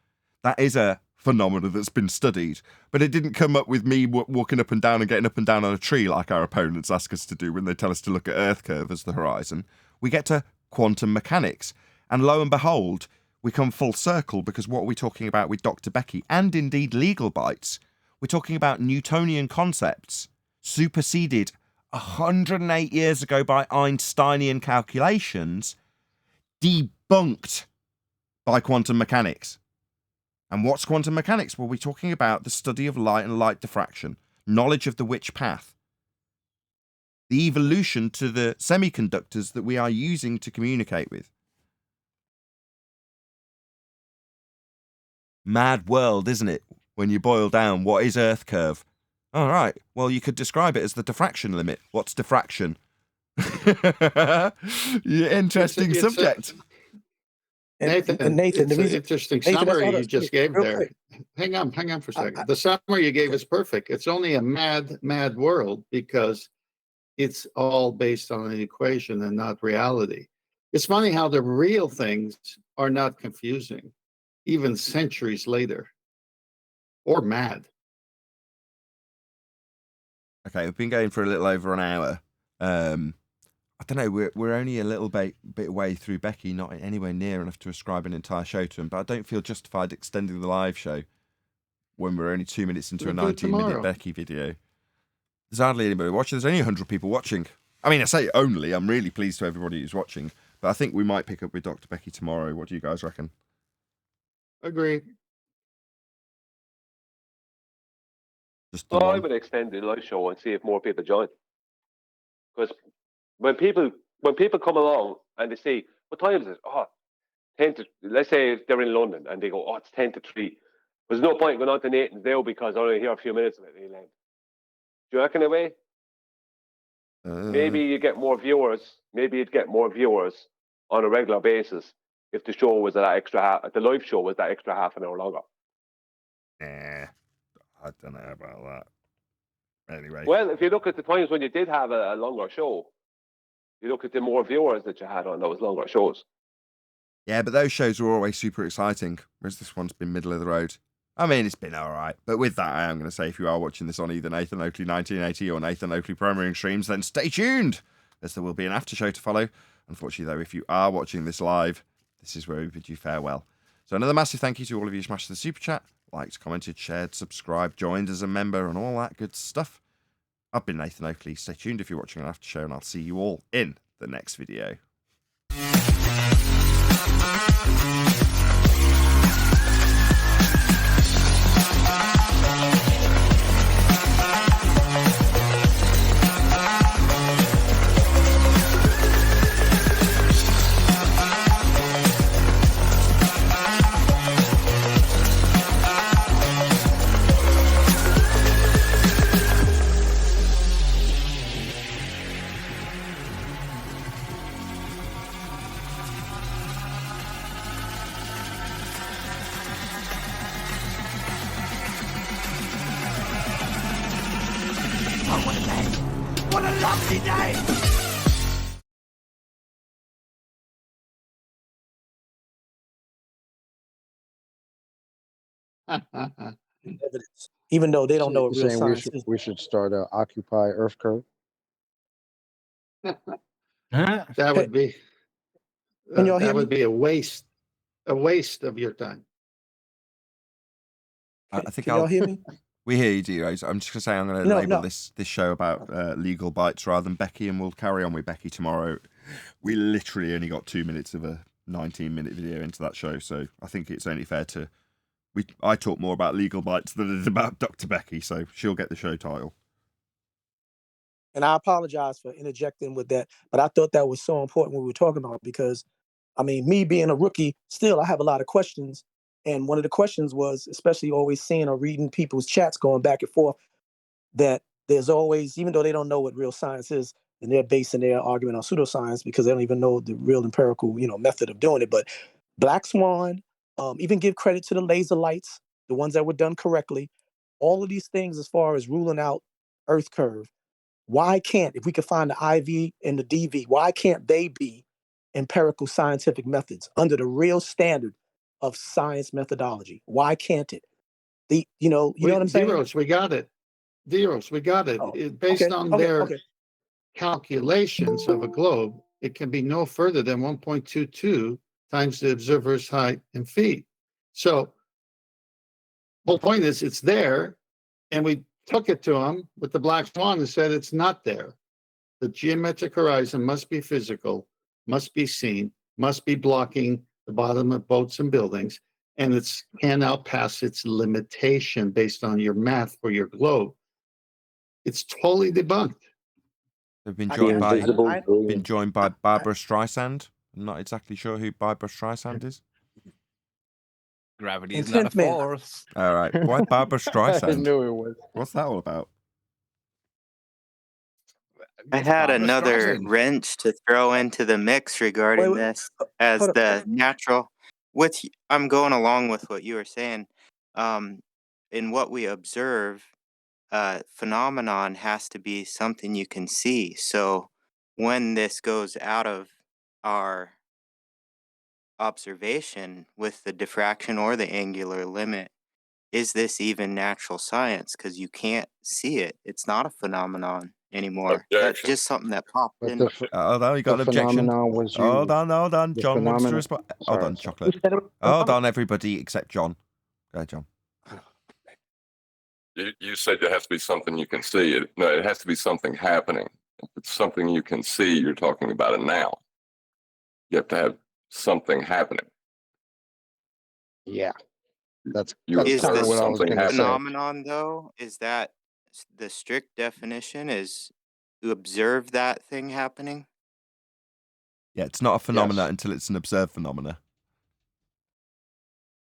that is a phenomenon that's been studied. But it didn't come up with me walking up and down and getting up and down on a tree like our opponents ask us to do when they tell us to look at Earth curve as the horizon. We get to quantum mechanics. And lo and behold, we come full circle, because what are we talking about with Dr. Becky, and indeed Legal Bytes? We're talking about Newtonian concepts superseded 108 years ago by Einsteinian calculations, debunked by quantum mechanics. And what's quantum mechanics? Well, we're talking about the study of light and light diffraction, knowledge of the which path, the evolution to the semiconductors that we are using to communicate with. Mad world, isn't it? When you boil down, what is Earth curve? All right. Well, you could describe it as the diffraction limit. What's diffraction? Interesting subject. Nathan, Nathan, it's an interesting summary you just gave real there. quick. Hang on for a second. The summary you gave is perfect. It's only a mad world because it's all based on an equation and not reality. It's funny how the real things are not confusing, even centuries later, or mad. Okay, we've been going for a little over an hour. I don't know, we're only a little bit away through Becky, not anywhere near enough to ascribe an entire show to him, but I don't feel justified extending the live show when we're only 2 minutes into a 19-minute Becky video. There's hardly anybody watching. There's only 100 people watching. I mean, I say only. I'm really pleased to everybody who's watching, but I think we might pick up with Dr. Becky tomorrow. What do you guys reckon? Agreed. I would extend the live show and see if more people join. Because when people come along and they see, what time is it? Oh, 10 to, let's say they're in London and they go, oh, it's 10 to 3. There's no point going on to Nathan's now because I only hear a few minutes of it. Do you reckon a way? Maybe you get more viewers. Maybe you'd get more viewers on a regular basis if the show was that extra half, the live show was that extra half an hour longer. I don't know about that. Anyway. Well, if you look at the times when you did have a longer show, you look at the more viewers that you had on those longer shows. Yeah, but those shows were always super exciting, whereas this one's been middle of the road. I mean, it's been all right. But with that, I am going to say, if you are watching this on either Nathan Oakley 1980 or Nathan Oakley Premiering Streams, then stay tuned, as there will be an after show to follow. Unfortunately, though, if you are watching this live, this is where we bid you farewell. So another massive thank you to all of you who smashed the super chat, liked, commented, shared, subscribed, joined as a member, and all that good stuff. I've been Nathan Oakley. Stay tuned if you're watching an after show, and I'll see you all in the next video. What a lovely day! Evidence, even though they don't know what You're real saying science is. we should start a Occupy Earth curve? That would be Can y'all hear that would me? be a waste of your time. I think Can y'all hear me? We hear you, D-Rose. I'm just going to say I'm going to label this show about legal bites rather than Becky, and we'll carry on with Becky tomorrow. We literally only got 2 minutes of a 19-minute video into that show, so I think it's only fair to... I talk more about legal bites than it is about Dr. Becky, so she'll get the show title. And I apologize for interjecting with that, but I thought that was so important when we were talking about, because I mean, me being a rookie, still I have a lot of questions. And one of the questions was, especially always seeing or reading people's chats going back and forth, that there's always, even though they don't know what real science is, and they're basing their argument on pseudoscience because they don't even know the real empirical, method of doing it. But Black Swan, even give credit to the laser lights, the ones that were done correctly. All of these things, as far as ruling out Earth curve, why can't, if we could find the IV and the DV, why can't they be empirical scientific methods under the real standard of science methodology? Why can't it? You know what I'm saying? Zeros, we got it. Zeros, we got it. Oh, Based on their okay. calculations of a globe, it can be no further than 1.22 times the observer's height in feet. So, whole point is it's there, and we took it to them with the Black Swan and said it's not there. The geometric horizon must be physical, must be seen, must be blocking the bottom of boats and buildings, and it's can outpass its limitation based on your math for your globe. It's totally debunked. They've been I joined got you. by been joined by Barbara Streisand. I'm not exactly sure who Barbara Streisand is. Gravity And is not a 10th man. force. All right, why Barbara I Streisand? knew it was. What's that all about? I It's had Barbara another Streisand. wrench to throw into the mix regarding Wait, this as hold up. the natural. I'm going along with what you were saying. In what we observe, phenomenon has to be something you can see. So when this goes out of our observation with the diffraction or the angular limit, is this even natural science? Because you can't see it. It's not a phenomenon anymore. That's Objection. just something that popped But in. the ph- Hold on, you got the an objection. phenomenon was Hold you. on. The John wants to phenomenon. respond. Hold Sorry, on, sorry. Chocolate. Hold on, everybody except John. Go ahead, John. You said it has to be something you can see. No, it has to be something happening. If it's something you can see, you're talking about it now. You have to have something happening. Yeah, that's You Is kind the of what I was something gonna say. phenomenon, though, is that the strict definition is to observe that thing happening? Yeah, it's not a phenomena Yes. until it's an observed phenomena.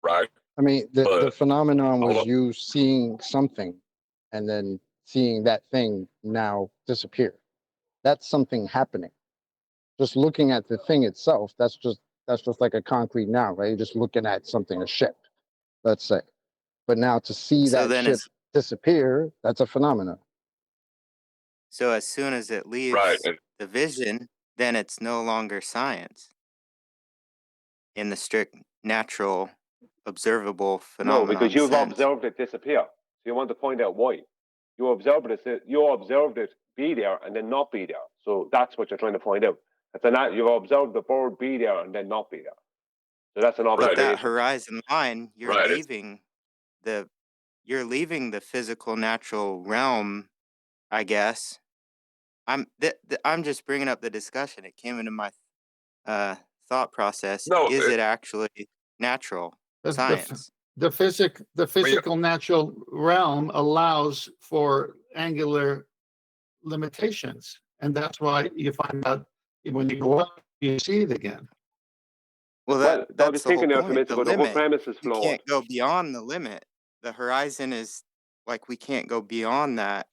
Right. I mean, the But phenomenon hold was on. you seeing something, and then seeing that thing now disappear. That's something happening. Just looking at the thing itself, that's just like a concrete noun, right? You're just looking at something, a ship, let's say. But now to see So that then ship it's disappear, that's a phenomenon. so as soon as it Right. leaves And the vision, then it's no longer science in the strict natural observable No, because phenomenon you've sense. observed it disappear. So you want to find out why. You observed it be there and then not be there. So that's what you're trying to find out. You've observed the bird be there and then not be there. So that's an But that observation. horizon line, right. you're leaving the physical natural realm, I guess. I'm just bringing up the discussion. It came into my thought process. No. Is it actually natural science? The physical natural realm allows for angular limitations, and that's why you find out when you go up, you see it again. Well, Well, I that's was the whole thinking there for a point. minute The ago, the whole limit. premise is You flawed. can't go beyond the limit. The horizon is like we can't go beyond that.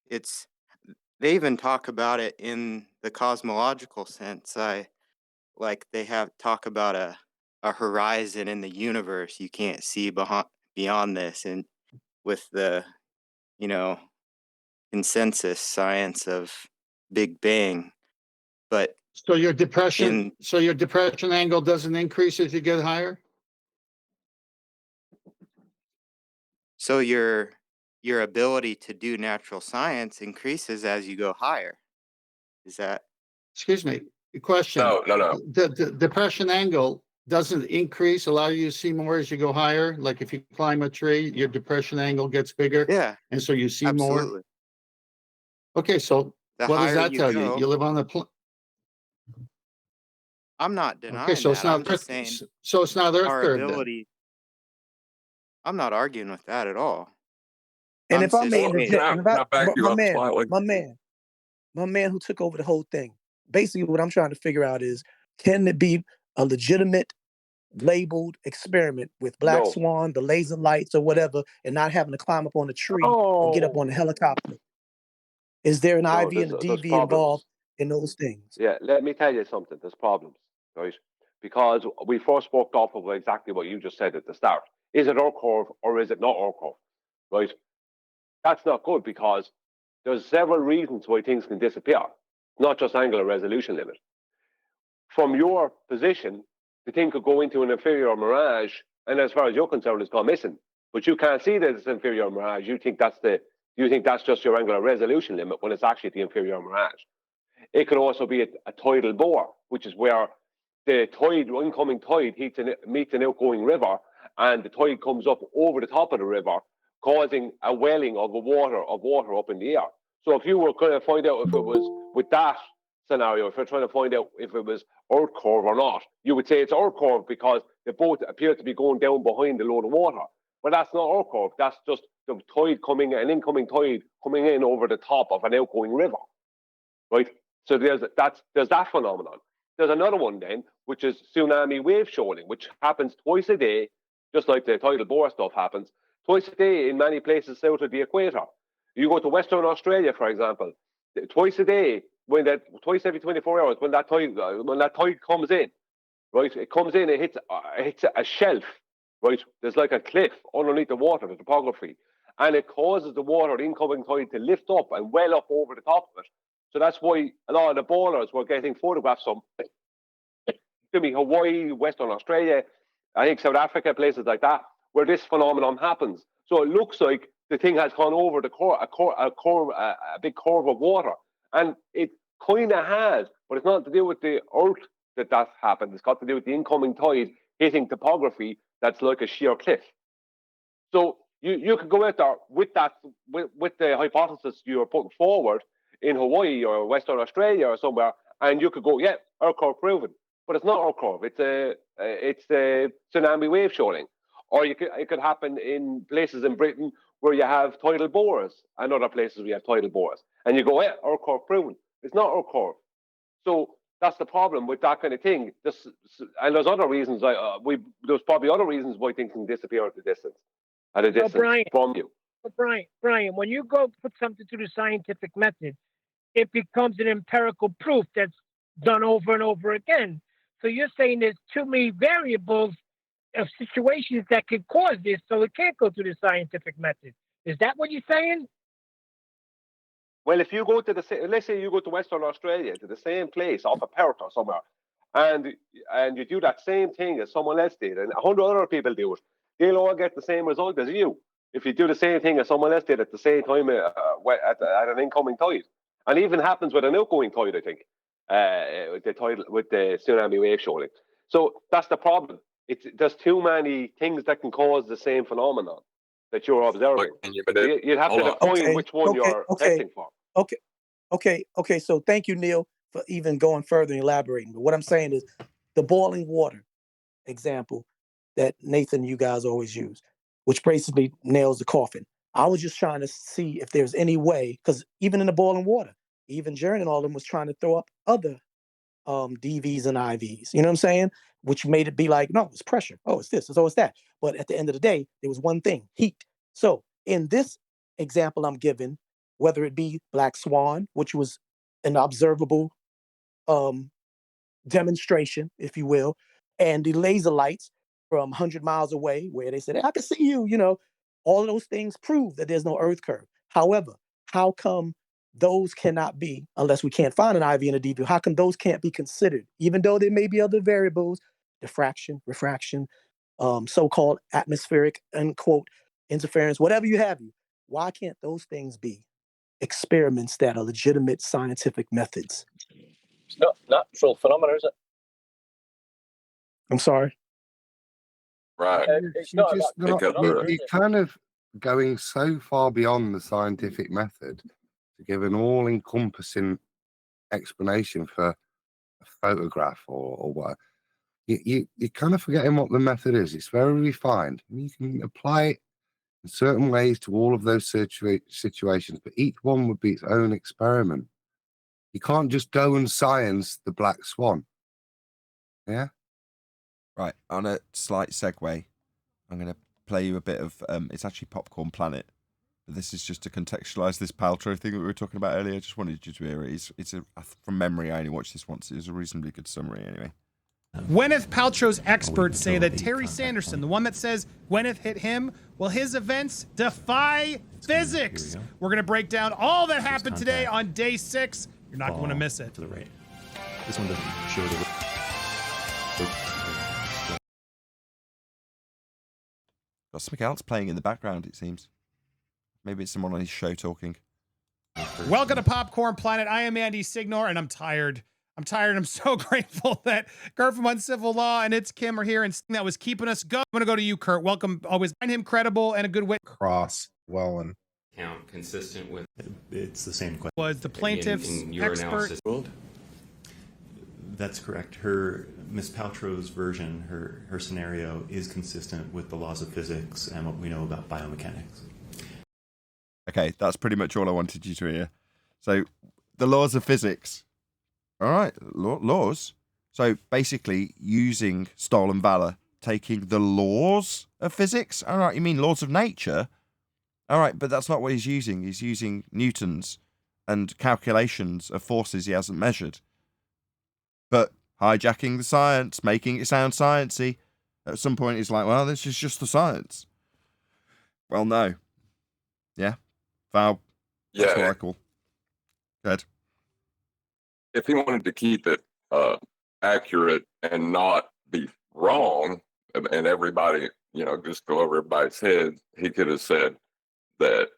They even talk about it in the cosmological sense. They have talk about a horizon in the universe you can't see beyond this, and with the consensus science of Big Bang. But So your depression angle doesn't increase as you get higher. so your ability to do natural science increases as you go higher. Is that? Excuse me. Question. No. The depression angle doesn't increase, allow you to see more as you go higher. Like if you climb a tree, your depression angle gets bigger. Yeah. And so you see Absolutely. more. Okay, so The what does higher that you tell go, you? You live on the I'm not denying Okay, so it's that. not I'm just saying so it's not Earth our curve then. ability. I'm not arguing with that at all. And if I may Assist me. interject, and if Can I back but you up slightly? my man who took over the whole thing. Basically, what I'm trying to figure out is, can it be a legitimate labeled experiment with Black No, Swan, the laser lights, or whatever, and not having to climb up on a tree or get up Oh, on a helicopter? Is there an no, IV and a there's DV problems. involved in those things? Yeah, let me tell you something. There's problems, right? Because we first spoke off of exactly what you just said at the start. Is it our curve or is it not our curve? Right? That's not good because there's several reasons why things can disappear, not just angular resolution limit. From your position, the thing could go into an inferior mirage, and as far as you're concerned, it's gone missing. But you can't see that it's inferior mirage. You think that's just your angular resolution limit when it's actually the inferior mirage. It could also be a tidal bore, which is where the incoming tide meets an outgoing river, and the tide comes up over the top of the river, causing a welling of water up in the air. So if you were going to find out if it was with that scenario, if you're trying to find out if it was Earth curve or not, you would say it's Earth curve because they both appear to be going down behind the load of water. But that's not Earth curve. That's just the an incoming tide coming in over the top of an outgoing river, right? So there's that phenomenon. There's another one then, which is tsunami wave shoaling, which happens twice a day, just like the tidal bore stuff happens, twice a day in many places south of the equator. You go to Western Australia, for example, twice a day, twice every 24 hours, when that tide comes in, right? It comes in, it hits a shelf, right? There's like a cliff underneath the water, the topography, and it causes the water, the incoming tide, to lift up and well up over the top of it. So that's why a lot of the bowlers were getting photographs from Hawaii, Western Australia, I think South Africa, places like that, where this phenomenon happens. So it looks like the thing has gone over a big curve of water. And it kind of has, but it's not to do with the earth that happened. It's got to do with the incoming tide hitting topography that's like a sheer cliff. So you could go out there with the hypothesis you're putting forward in Hawaii or Western Australia or somewhere, and you could go, yeah, Earth curve proven, but it's not Earth curve. It's a tsunami wave shoaling, or it could happen in places in Britain where you have tidal bores, and other places where you have tidal bores, and you go, yeah, Earth curve proven. It's not Earth curve. So that's the problem with that kind of thing. And there's other reasons. There's probably other reasons why things can disappear at a distance from you. Brian, when you go put something through the scientific method, it becomes an empirical proof that's done over and over again. So you're saying there's too many variables of situations that could cause this, so it can't go through the scientific method. Is that what you're saying? Well, if you go to let's say you go to Western Australia, to the same place off a Perth or somewhere, and you do that same thing as someone else did, and 100 other people do it, they'll all get the same result as you. If you do the same thing as someone else did at the same time at an incoming tide, and even happens with an outgoing tide, I think, with the tsunami wave shoaling. So that's the problem. There's too many things that can cause the same phenomenon that you're observing. You'd have to define which one you're testing for. Okay. So thank you, Neil, for even going further and elaborating. But what I'm saying is the boiling water example that Nathan, you guys always use, which basically nails the coffin. I was just trying to see if there's any way, because even in the boiling water, even Jern and all of them was trying to throw up other DVs and IVs. You know what I'm saying? Which made it be like, no, it's pressure. Oh, it's this. Oh, it's that. But at the end of the day, there was one thing: heat. So in this example I'm giving, whether it be Black Swan, which was an observable demonstration, if you will, and the laser lights from 100 miles away, where they said, I can see you, all of those things prove that there's no Earth curve. However, how come those cannot be, unless we can't find an IV and a DV, how come those can't be considered, even though there may be other variables, diffraction, refraction, so-called atmospheric, unquote, interference, whatever you have, why can't those things be experiments that are legitimate scientific methods? It's not natural phenomena, is it? I'm sorry? Right. It's not Just about not, phenomena, is you're kind of going so far beyond the scientific method to give an all-encompassing explanation for a photograph or what. You're kind of forgetting what the method is. It's very refined. You can apply it certain ways to all of those situations, but each one would be its own experiment. You can't just go and science the black swan. Yeah. Right. On a slight segue, I'm going to play you a bit of. It's actually Popcorn Planet. But this is just to contextualize this Paltrow thing that we were talking about earlier. I just wanted you to hear it. It's from memory. I only watched this once. It was a reasonably good summary, anyway. Gwyneth Paltrow's experts say that Terry Sanderson, the one that says Gwyneth hit him, well, his events defy physics. We're going to break down all that happened today on day 6. You're not going to miss it. To the right. This one doesn't show the. Got something else playing in the background, it seems. Maybe it's someone on his show talking. Welcome to Popcorn Planet. I am Andy Signor, and I'm tired. I'm so grateful that Kurt from Uncivil Law and It's Kim are here, and that was keeping us going. I'm going to go to you, Kurt. Welcome. Always find him credible and a good wit. Cross well and Count consistent with. It's the same question. Was the plaintiff's in your expert. analysis world? That's correct. Miss Paltrow's version, her scenario is consistent with the laws of physics and what we know about biomechanics. Okay, that's pretty much all I wanted you to hear. So, the laws of physics. All right, laws. So, basically, using stolen valor, taking the laws of physics. All right, you mean laws of nature? All right, but that's not what he's using. He's using newtons and calculations of forces he hasn't measured. But hijacking the science, making it sound sciencey. At some point, he's like, well, this is just the science. Well, no. Yeah? Val, that's what I call. Good. If he wanted to keep it accurate and not be wrong, and everybody, just go over everybody's head, he could have said that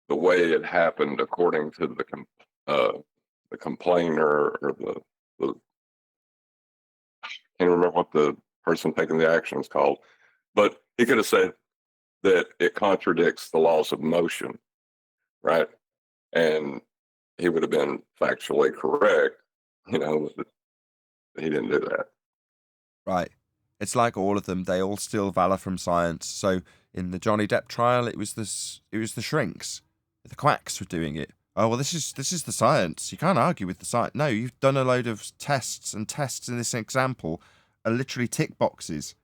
the way it happened, according to the complainer or the can't remember what the person taking the action is called, but he could have said that it contradicts the laws of motion, right? And he would have been factually correct, but he didn't do that. Right. It's like all of them. They all steal valor from science. So in the Johnny Depp trial, it was the shrinks, the quacks were doing it. Oh well, this is the science. You can't argue with the science. No, you've done a load of tests, and tests in this example are literally tick boxes.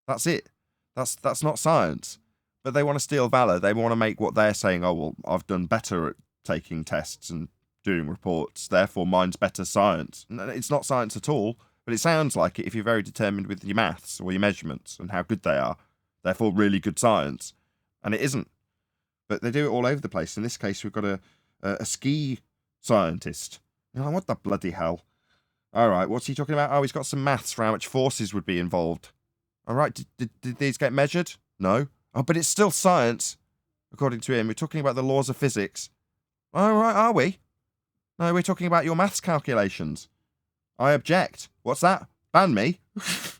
That's it. That's not science. But they want to steal valor. They want to make what they're saying. Oh well, I've done better at taking tests and doing reports. Therefore, mine's better science. It's not science at all. But it sounds like it if you're very determined with your maths or your measurements and how good they are. Therefore, really good science. And it isn't. But they do it all over the place. In this case, we've got a ski scientist. You're like, what the bloody hell? All right, what's he talking about? Oh, he's got some maths for how much forces would be involved. All right, did these get measured? No. Oh, but it's still science, according to him. We're talking about the laws of physics. All right, are we? No, we're talking about your maths calculations. I object. What's that? Ban me?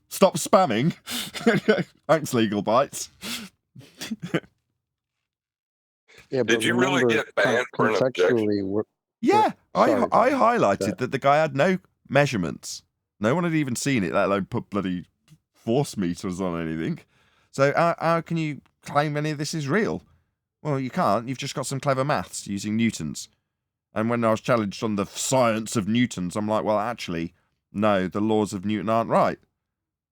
Stop spamming. Thanks, Legal Bytes. Yeah, Did you really get banned for an objection? Yeah, I highlighted that the guy had no measurements. No one had even seen it, let alone put bloody force meters on anything. So how can you claim any of this is real? Well, you can't. You've just got some clever maths using newtons. And when I was challenged on the science of newtons, I'm like, well, actually, no, the laws of Newton aren't right.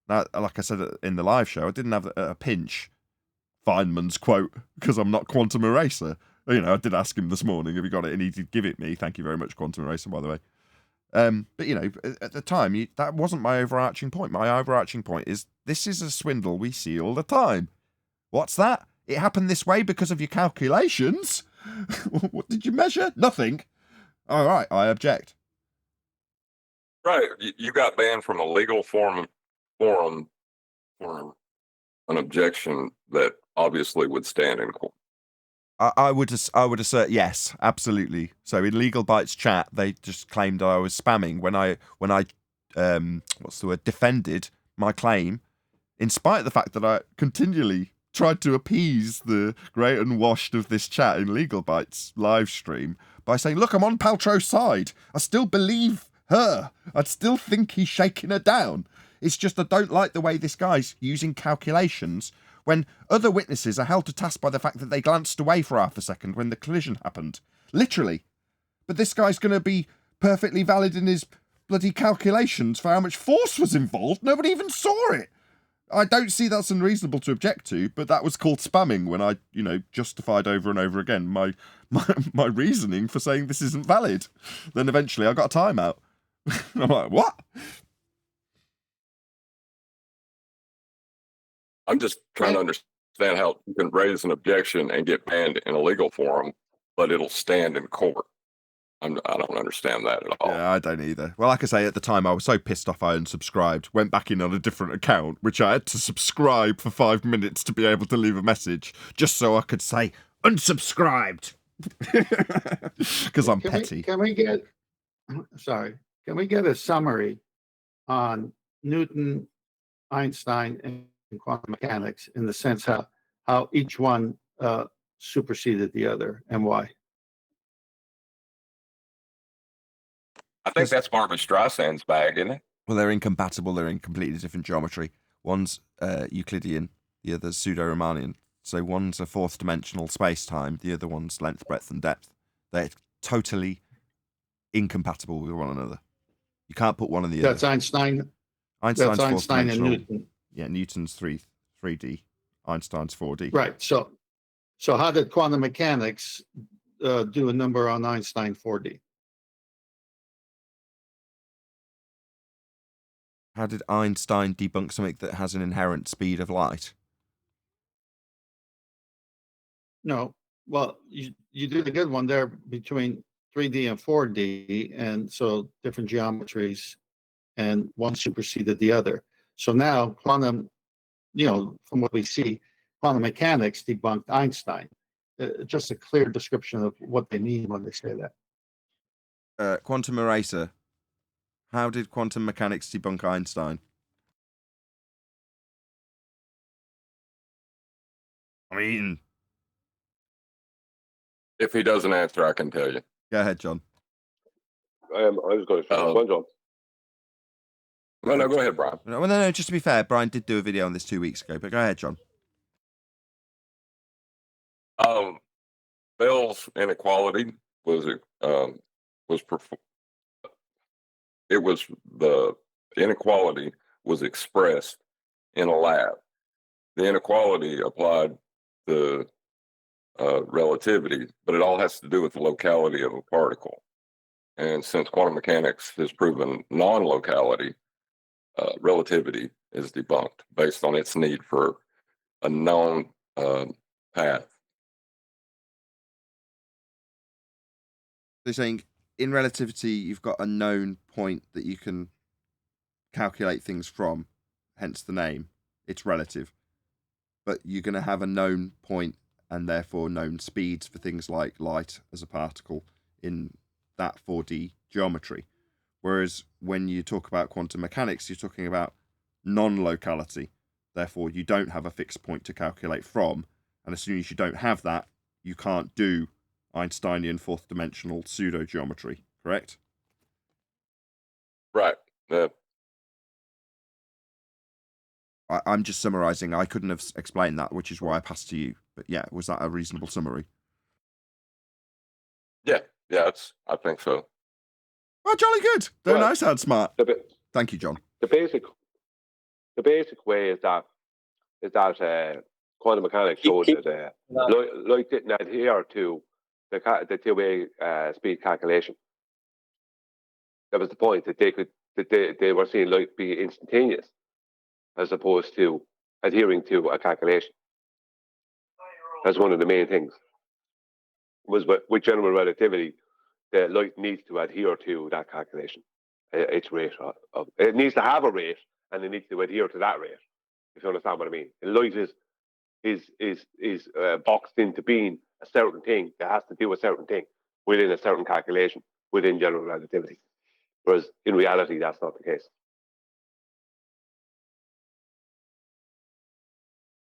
Now, like I said in the live show, I didn't have a pinch Feynman's quote because I'm not Quantum Eraser. I did ask him this morning, have you got it? And he did give it me. Thank you very much, Quantum Eraser, by the way. But, at the time, that wasn't my overarching point. My overarching point is this is a swindle we see all the time. What's that? It happened this way because of your calculations? What did you measure? Nothing. All right, I object. Right. You got banned from a legal forum for an objection that obviously would stand in court. I would assert yes, absolutely. So in Legal Bytes chat, they just claimed I was spamming when I defended my claim, in spite of the fact that I continually tried to appease the great and washed of this chat in Legal Bytes live stream by saying, look, I'm on Paltrow's side. I still believe her. I still think he's shaking her down. It's just I don't like the way this guy's using calculations when other witnesses are held to task by the fact that they glanced away for half a second when the collision happened. Literally. But this guy's going to be perfectly valid in his bloody calculations for how much force was involved. Nobody even saw it. I don't see that's unreasonable to object to, but that was called spamming when I, justified over and over again my reasoning for saying this isn't valid. Then eventually I got a timeout. I'm like, what? I'm just trying to understand how you can raise an objection and get banned in a legal forum, but it'll stand in court. I don't understand that at all. Yeah, I don't either. Well, like I say, at the time I was so pissed off I unsubscribed, went back in on a different account, which I had to subscribe for 5 minutes to be able to leave a message, just so I could say, unsubscribed. Because I'm petty. Can we get a summary on Newton, Einstein, and quantum mechanics in the sense how each one superseded the other and why? I think that's Barbara Streisand's bag, isn't it? Well, they're incompatible. They're in completely different geometry. One's Euclidean, the other's pseudo-Riemannian. So one's a fourth-dimensional space-time, the other one's length, breadth, and depth. They're totally incompatible with one another. You can't put one in the That's other. Einstein. Einstein's That's Einstein and fourth-dimensional. Newton. Yeah, Newton's 3D. Einstein's 4D. Right. So how did quantum mechanics do a number on Einstein 4D? How did Einstein debunk something that has an inherent speed of light? No. Well, you did a good one there between 3D and 4D, and so different geometries, and one superseded the other. So now quantum, from what we see, quantum mechanics debunked Einstein. Just a clear description of what they mean when they say that. Quantum eraser. How did quantum mechanics debunk Einstein? I mean, if he doesn't answer, I can tell you. Go ahead, John. I was going to say, go on, John. No, go ahead, Brian. No, just to be fair, Brian did do a video on this 2 weeks ago, but go ahead, John. Bell's inequality the inequality was expressed in a lab. The inequality applied to relativity, but it all has to do with the locality of a particle. And since quantum mechanics has proven non-locality, relativity is debunked based on its need for a known path. They're saying in relativity, you've got a known point that you can calculate things from, hence the name. It's relative. But you're going to have a known point and therefore known speeds for things like light as a particle in that 4D geometry. Whereas when you talk about quantum mechanics, you're talking about non-locality. Therefore, you don't have a fixed point to calculate from. And as soon as you don't have that, you can't do Einsteinian fourth-dimensional pseudo-geometry, correct? Right. I'm just summarising. I couldn't have explained that, which is why I passed to you. But yeah, was that a reasonable summary? Yeah, I think so. Oh, jolly good. Don't I sound smart? Thank you, John. The basic way is that quantum mechanics showed that light didn't adhere to the two-way speed calculation. That was the point, that they were seeing light be instantaneous as opposed to adhering to a calculation. That's one of the main things. Was with general relativity, the light needs to adhere to that calculation. Its rate it needs to have a rate, and it needs to adhere to that rate. If you understand what I mean, light is boxed into being a certain thing that has to do a certain thing within a certain calculation within general relativity. Whereas in reality, that's not the case.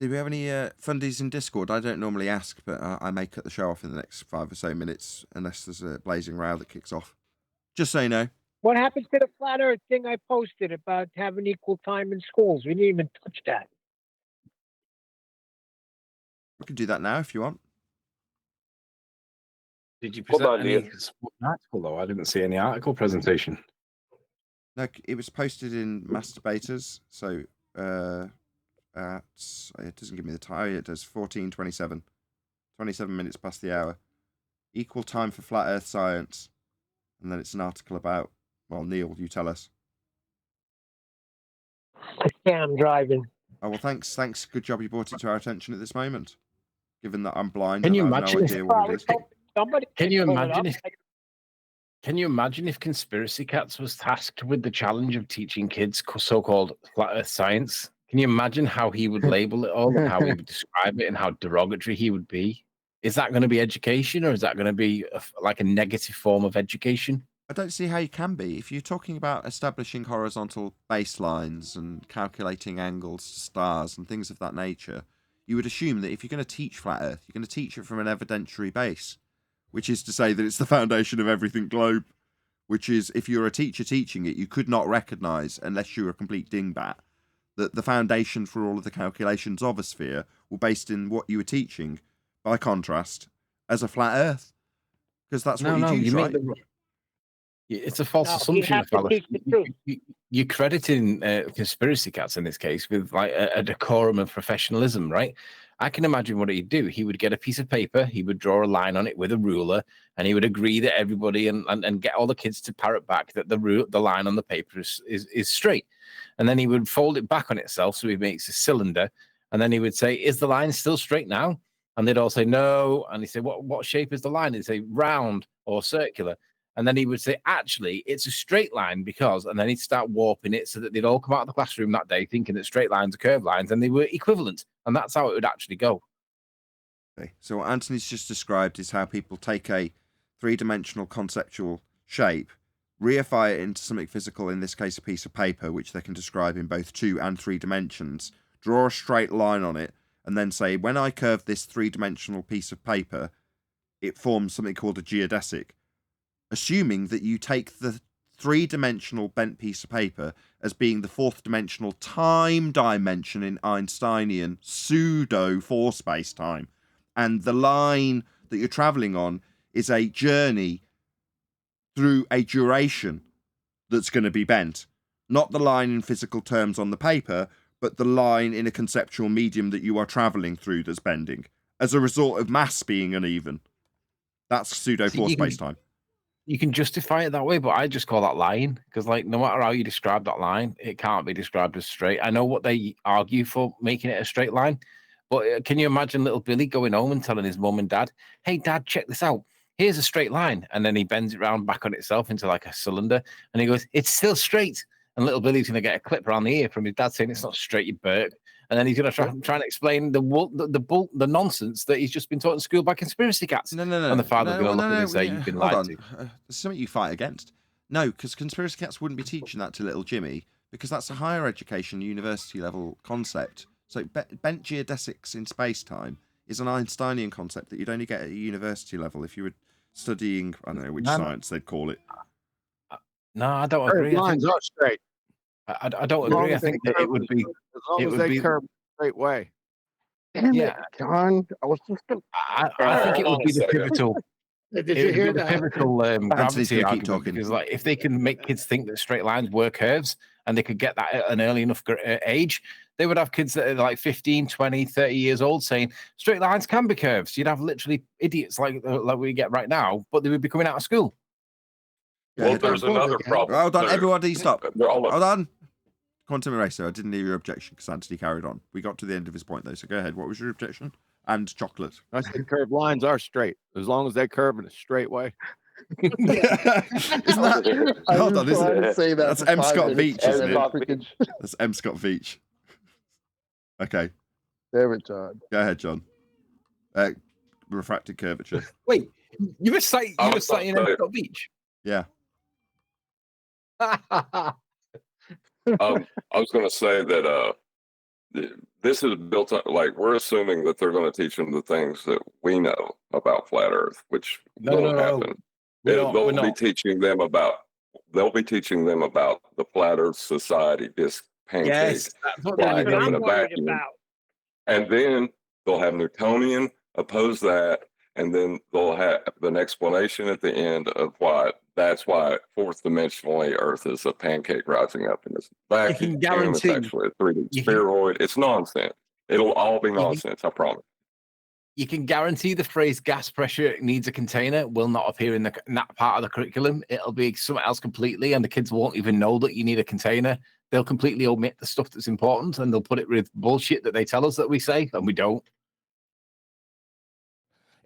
Do we have any fundies in Discord? I don't normally ask, but I may cut the show off in the next 5 or so minutes unless there's a blazing row that kicks off. Just so you know. What happened to the flat earth thing I posted about having equal time in schools? We didn't even touch that. I can do that now if you want. Did you Come present on, any Neil. article though? I didn't see any article presentation. No, it was posted in Masturbators, so it doesn't give me the time. It does 14:27, 27 minutes past the hour. Equal time for flat Earth science, and then it's an article about. Well, Neil, you tell us. Yeah, I'm driving. Oh well, thanks. Good job you brought it to our attention at this moment. Given that I'm blind Can and you I have imagine no if- idea what it is. Somebody Can you pull it imagine up. if? Can you imagine if Conspiracy Cats was tasked with the challenge of teaching kids so-called flat Earth science? Can you imagine how he would label it all and how he would describe it and how derogatory he would be? Is that going to be education, or is that going to be like a negative form of education? I don't see how you can be. If you're talking about establishing horizontal baselines and calculating angles to stars and things of that nature, you would assume that if you're going to teach flat Earth, you're going to teach it from an evidentiary base, which is to say that it's the foundation of everything globe, which is, if you're a teacher teaching it, you could not recognise, unless you're a complete dingbat, that the foundation for all of the calculations of a sphere were based in what you were teaching, by contrast, as a flat Earth. Because that's what you teach, right? It's a false No, you assumption. have to Fella. teach the truth. You're crediting Conspiracy Cats in this case with like a decorum of professionalism, right? I can imagine what he'd do. He would get a piece of paper, he would draw a line on it with a ruler, and he would agree that everybody and get all the kids to parrot back that the line on the paper is straight. And then he would fold it back on itself, so he makes a cylinder, and then he would say, "Is the line still straight now?" And they'd all say no. And he'd say, "What shape is the line?" He'd say round or circular. And then he would say, "Actually, it's a straight line because," and then he'd start warping it so that they'd all come out of the classroom that day thinking that straight lines are curved lines, and they were equivalent. And that's how it would actually go. Okay. So what Anthony's just described is how people take a three-dimensional conceptual shape, reify it into something physical, in this case a piece of paper, which they can describe in both 2 and 3 dimensions, draw a straight line on it, and then say, when I curve this three-dimensional piece of paper, it forms something called a geodesic. Assuming that you take the three-dimensional bent piece of paper as being the fourth-dimensional time dimension in Einsteinian pseudo four space-time, and the line that you're traveling on is a journey through a duration that's going to be bent, not the line in physical terms on the paper, but the line in a conceptual medium that you are traveling through that's bending as a result of mass being uneven. That's pseudo four space-time. You can justify it that way, but I just call that lying because, like, no matter how you describe that line, it can't be described as straight. I know what they argue for making it a straight line, but can you imagine little Billy going home and telling his mum and dad, "Hey, Dad, check this out. Here's a straight line," and then he bends it round back on itself into like a cylinder, and he goes, "It's still straight." And little Billy's going to get a clip around the ear from his dad saying, "It's not straight, you Burke." And then he's going to try and explain the nonsense that he's just been taught in school by Conspiracy Cats. No. And the father's going to look at him and say, "You've been lied to." There's something you fight against. No, because Conspiracy Cats wouldn't be teaching that to little Jimmy, because that's a higher education, university level concept. So bent geodesics in space-time is an Einsteinian concept that you'd only get at a university level if you were studying, I don't know which science they'd call it. No, I don't agree. Lines are straight. I don't agree. I think that it would be as long as they curve the straight way. Damn Yeah. it, John. I was just gonna... I think it would be the pivotal. Did it you would hear be the that? pivotal Anthony's gravity gonna keep argument, talking. because, like, if they can make kids think that straight lines were curves and they could get that at an early enough age, they would have kids that are like 15, 20, 30 years old saying straight lines can be curves. You'd have literally idiots like we get right now, but they would be coming out of school. Well, there's another problem. Hold on, everybody, stop. They're all Hold on. Quantum Eraser, I didn't hear your objection because Anthony carried on. We got to the end of his point, though, so go ahead. What was your objection? And chocolate. I said curved lines are straight as long as they curve in a straight way. Isn't that? Hold on, that's M. Scott Veach, isn't it? That's M. Scott Veach. Okay. Damn it, John. Go ahead, John. Refracted curvature. Wait, you were citing M. Scott Beach? Yeah. I was going to say that this is built up, like, we're assuming that they're going to teach them the things that we know about flat Earth, which won't happen. They'll be teaching them about the flat Earth society, this pancake Yes, that's what flying I'm in a worried vacuum. about. And then they'll have Newtonian oppose that, and then they'll have an explanation at the end of why that's why fourth dimensionally Earth is a pancake rising up in this vacuum. It's guarantee- actually a 3D you can- spheroid. It's nonsense. It'll all be nonsense, I promise. You can guarantee the phrase gas pressure needs a container will not appear in that part of the curriculum. It'll be something else completely, and the kids won't even know that you need a container. They'll completely omit the stuff that's important, and they'll put it with bullshit that they tell us that we say, and we don't.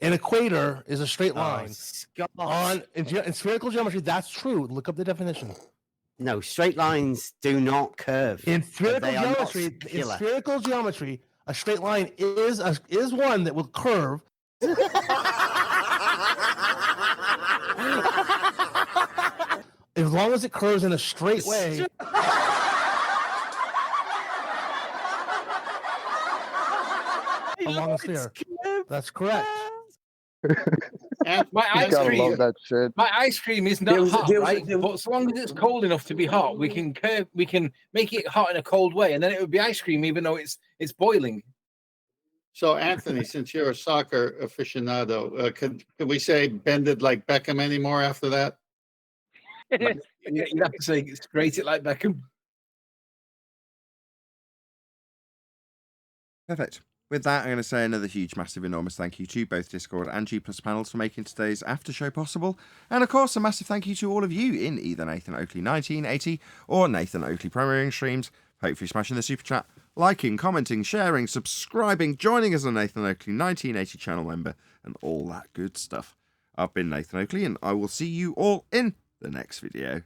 An equator is a straight Oh, line. In spherical geometry, that's true. Look up the definition. No, straight lines do not curve. In spherical They are not geometry, circular. a straight line is one that will curve. As long as it curves in a straight way. Along a sphere. That's correct. My ice gotta cream, love that shit. my ice cream is not hot, right? But as long as it's cold enough to be hot, we can make it hot in a cold way, and then it would be ice cream, even though it's boiling. So, Anthony, since you're a soccer aficionado, could we say bend it like Beckham anymore after that? You'd have to say straight it like Beckham. Perfect. With that, I'm going to say another huge, massive, enormous thank you to both Discord and G+ panels for making today's after show possible. And of course, a massive thank you to all of you in either Nathan Oakley 1980 or Nathan Oakley premiering streams. Hopefully smashing the super chat, liking, commenting, sharing, subscribing, joining us on Nathan Oakley 1980 channel member, and all that good stuff. I've been Nathan Oakley, and I will see you all in the next video.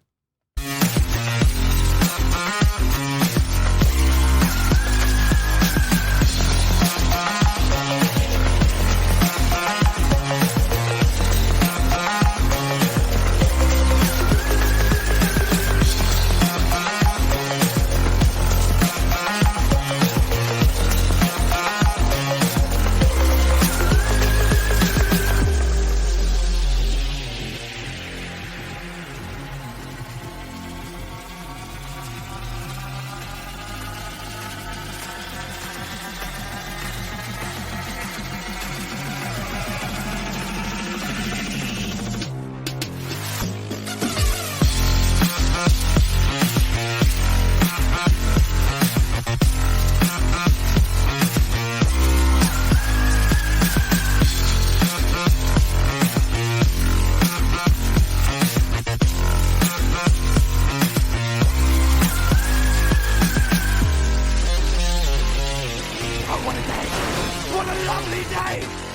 What a lovely day!